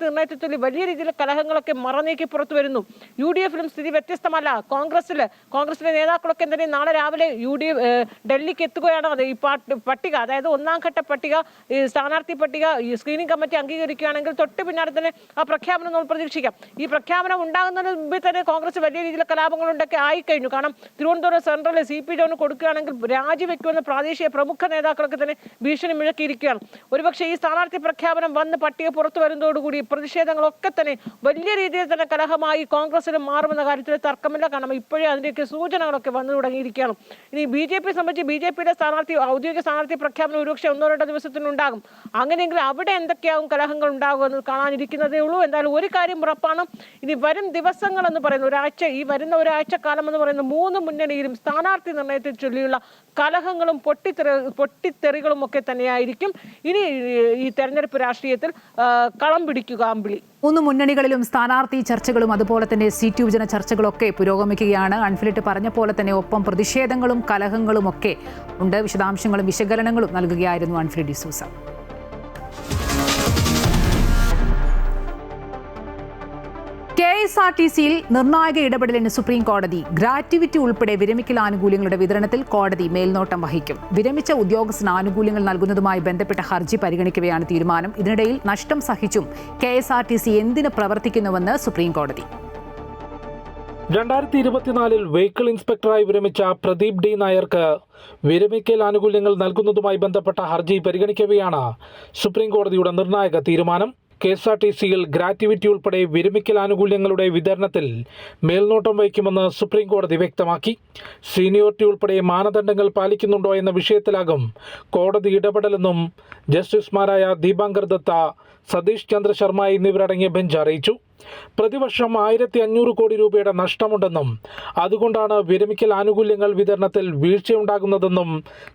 നിർണയത്തിൽ വലിയ രീതിയിലുള്ള കലഹങ്ങളൊക്കെ മറനീക്കി പുറത്തു വരുന്നു. UDFലും സ്ഥിതി വ്യത്യസ്തമല്ല. കോൺഗ്രസിലെ നേതാക്കളൊക്കെ തന്നെ നാളെ രാവിലെ ഡൽഹിക്ക് എത്തുകയാണ്. അത് ഈ പട്ടിക, അതായത് 1ാം ഘട്ട പട്ടിക, ഈ സ്ഥാനാർത്ഥി പട്ടിക ഈ സ്ക്രീനിംഗ് കമ്മിറ്റി അംഗീകരിക്കുകയാണെങ്കിൽ തൊട്ട് പിന്നാലെ തന്നെ ആ പ്രഖ്യാപനം നമ്മൾ പ്രതീക്ഷിക്കാം. ഈ പ്രഖ്യാപനം ഉണ്ടാകുന്നതിന് മുമ്പേ തന്നെ കോൺഗ്രസ് വലിയ രീതിയിലുള്ള കലാപങ്ങളുണ്ടൊക്കെ ആയിക്കഴിഞ്ഞു. കാരണം തിരുവനന്തപുരം സെൻട്രലിൽ CP ജോന് കൊടുക്കുകയാണെങ്കിൽ രാജിവെക്കുമെന്ന് പ്രാദേശിക പ്രമുഖ നേതാക്കളൊക്കെ തന്നെ ഭീഷണി മുഴക്കിയിരിക്കുകയാണ്. ഒരുപക്ഷെ ഈ സ്ഥാനാർത്ഥി പ്രഖ്യാപനം വന്ന് പട്ടിക പുറത്തു വരുന്നതോടുകൂടി പ്രതിഷേധങ്ങളൊക്കെ തന്നെ വലിയ രീതിയിൽ തന്നെ കലഹമായി കോൺഗ്രസിലും മാറുമെന്ന കാര്യത്തിൽ തർക്കമില്ല. കാരണം ഇപ്പോഴേ അതിൻ്റെയൊക്കെ സൂചനകളൊക്കെ വന്നു തുടങ്ങിയിരിക്കുകയാണ്. ഇനി BJP സംബന്ധിച്ച് BJP BJP സ്ഥാനാർത്ഥി ഔദ്യോഗിക സ്ഥാനാർത്ഥി പ്രഖ്യാപനം ഒരുപക്ഷെ 1-2 ദിവസത്തിനുണ്ടാകും. അങ്ങനെയെങ്കിൽ അവിടെ എന്തൊക്കെയാവും കലഹങ്ങൾ ഉണ്ടാകുമെന്ന് കാണാനിരിക്കുന്നതേ ഉള്ളൂ. എന്തായാലും ഒരു കാര്യം ഉറപ്പാണ്, ഇനി വരും ദിവസങ്ങൾ എന്ന് പറയുന്ന ഈ വരുന്ന ഒരാഴ്ച കാലം എന്ന് പറയുന്ന 3 മുന്നണിയിലും സ്ഥാനാർത്ഥി നിർണയത്തെ ചൊല്ലിയുള്ള കലഹങ്ങളും പൊട്ടിത്തെറികളും ഒക്കെ തന്നെയായിരിക്കും ഇനി ഈ തെരഞ്ഞെടുപ്പ് രാഷ്ട്രീയത്തിൽ കളം പിടിക്കുക. അമ്പിളി, 3 മുന്നണികളിലും സ്ഥാനാർത്ഥി ചർച്ചകളും അതുപോലെ തന്നെ സീറ്റ് വിഭജന ചർച്ചകളൊക്കെ പുരോഗമിക്കുകയാണ്. അൺഫിലിറ്റ് പറഞ്ഞ പോലെ തന്നെ ഒപ്പം പ്രതിഷേധങ്ങളും കലഹങ്ങളും ഒക്കെ ഉണ്ട്. വിശദാംശങ്ങളും വിശകലനങ്ങളും നൽകുകയായിരുന്നു അൺഫിലിറ്റ് ഡിസൂസ. KSRTCയിൽ നിർണായക ഇടപെടലിന് സുപ്രീം കോടതി. ഗ്രാറ്റുവിറ്റി ഉൾപ്പെടെ വിരമിക്കൽ ആനുകൂല്യങ്ങളുടെ വിതരണത്തിൽ കോടതി മേൽനോട്ടം വഹിക്കും. വിരമിച്ച ഉദ്യോഗസ്ഥന് ആനുകൂല്യങ്ങൾ നൽകുന്നതുമായി ബന്ധപ്പെട്ട ഹർജി പരിഗണിക്കവെയാണ് തീരുമാനം. ഇതിനിടയിൽ നഷ്ടം സഹിച്ചും KSRTC എന്തിന് പ്രവർത്തിക്കുന്നുവെന്ന് സുപ്രീം കോടതി. 2024 വെഹിക്കിൾ ഇൻസ്പെക്ടറായി വിരമിച്ച പ്രദീപ് D. നായർക്ക് വിരമിക്കൽ ആനുകൂല്യങ്ങൾ നൽകുന്നതുമായി ബന്ധപ്പെട്ട ഹർജി പരിഗണിക്കവെയാണ് സുപ്രീം കോടതിയുടെ നിർണായക തീരുമാനം. KSRTCയിൽ ഗ്രാറ്റുവിറ്റി ഉൾപ്പെടെ വിരമിക്കൽ ആനുകൂല്യങ്ങളുടെ വിതരണത്തിൽ മേൽനോട്ടം വഹിക്കുമെന്ന് സുപ്രീം കോടതി വ്യക്തമാക്കി. സീനിയോറിറ്റി ഉൾപ്പെടെ മാനദണ്ഡങ്ങൾ പാലിക്കുന്നുണ്ടോ എന്ന വിഷയത്തിലാകും കോടതി ഇടപെടലെന്നും ജസ്റ്റിസുമാരായ ദീപാങ്കർ ദത്ത, സതീഷ് ചന്ദ്ര ശർമ്മ എന്നിവരടങ്ങിയ ബെഞ്ച് അറിയിച്ചു. പ്രതിവർഷം 1500 കോടി രൂപയുടെ നഷ്ടമുണ്ടെന്നും അതുകൊണ്ടാണ് വിരമിക്കൽ ആനുകൂല്യങ്ങൾ വിതരണത്തിൽ വീഴ്ചയുണ്ടാകുന്നതെന്നും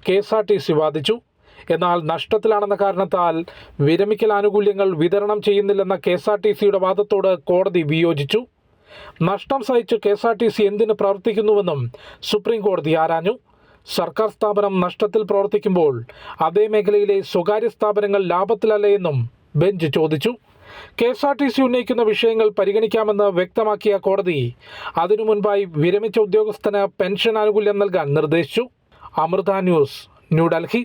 KSRTC വാദിച്ചു. എന്നാൽ നഷ്ടത്തിലാണെന്ന കാരണത്താൽ വിരമിക്കൽ ആനുകൂല്യങ്ങൾ വിതരണം ചെയ്യുന്നില്ലെന്ന KSRTCയുടെ വാദത്തോട് കോടതി വിയോജിച്ചു. നഷ്ടം സഹിച്ച് KSRTC എന്തിന് പ്രവർത്തിക്കുന്നുവെന്നും സുപ്രീം കോടതി ആരാഞ്ഞു. സർക്കാർ സ്ഥാപനം നഷ്ടത്തിൽ പ്രവർത്തിക്കുമ്പോൾ അതേ മേഖലയിലെ സ്വകാര്യ സ്ഥാപനങ്ങൾ ലാഭത്തിലല്ലേ എന്നും ബെഞ്ച് ചോദിച്ചു. KSRTC ഉന്നയിക്കുന്ന വിഷയങ്ങൾ പരിഗണിക്കാമെന്ന് വ്യക്തമാക്കിയ കോടതി അതിനു മുൻപായി വിരമിച്ച ഉദ്യോഗസ്ഥന് പെൻഷൻ ആനുകൂല്യം നൽകാൻ നിർദ്ദേശിച്ചു. അമൃത ന്യൂസ്, ന്യൂഡൽഹി.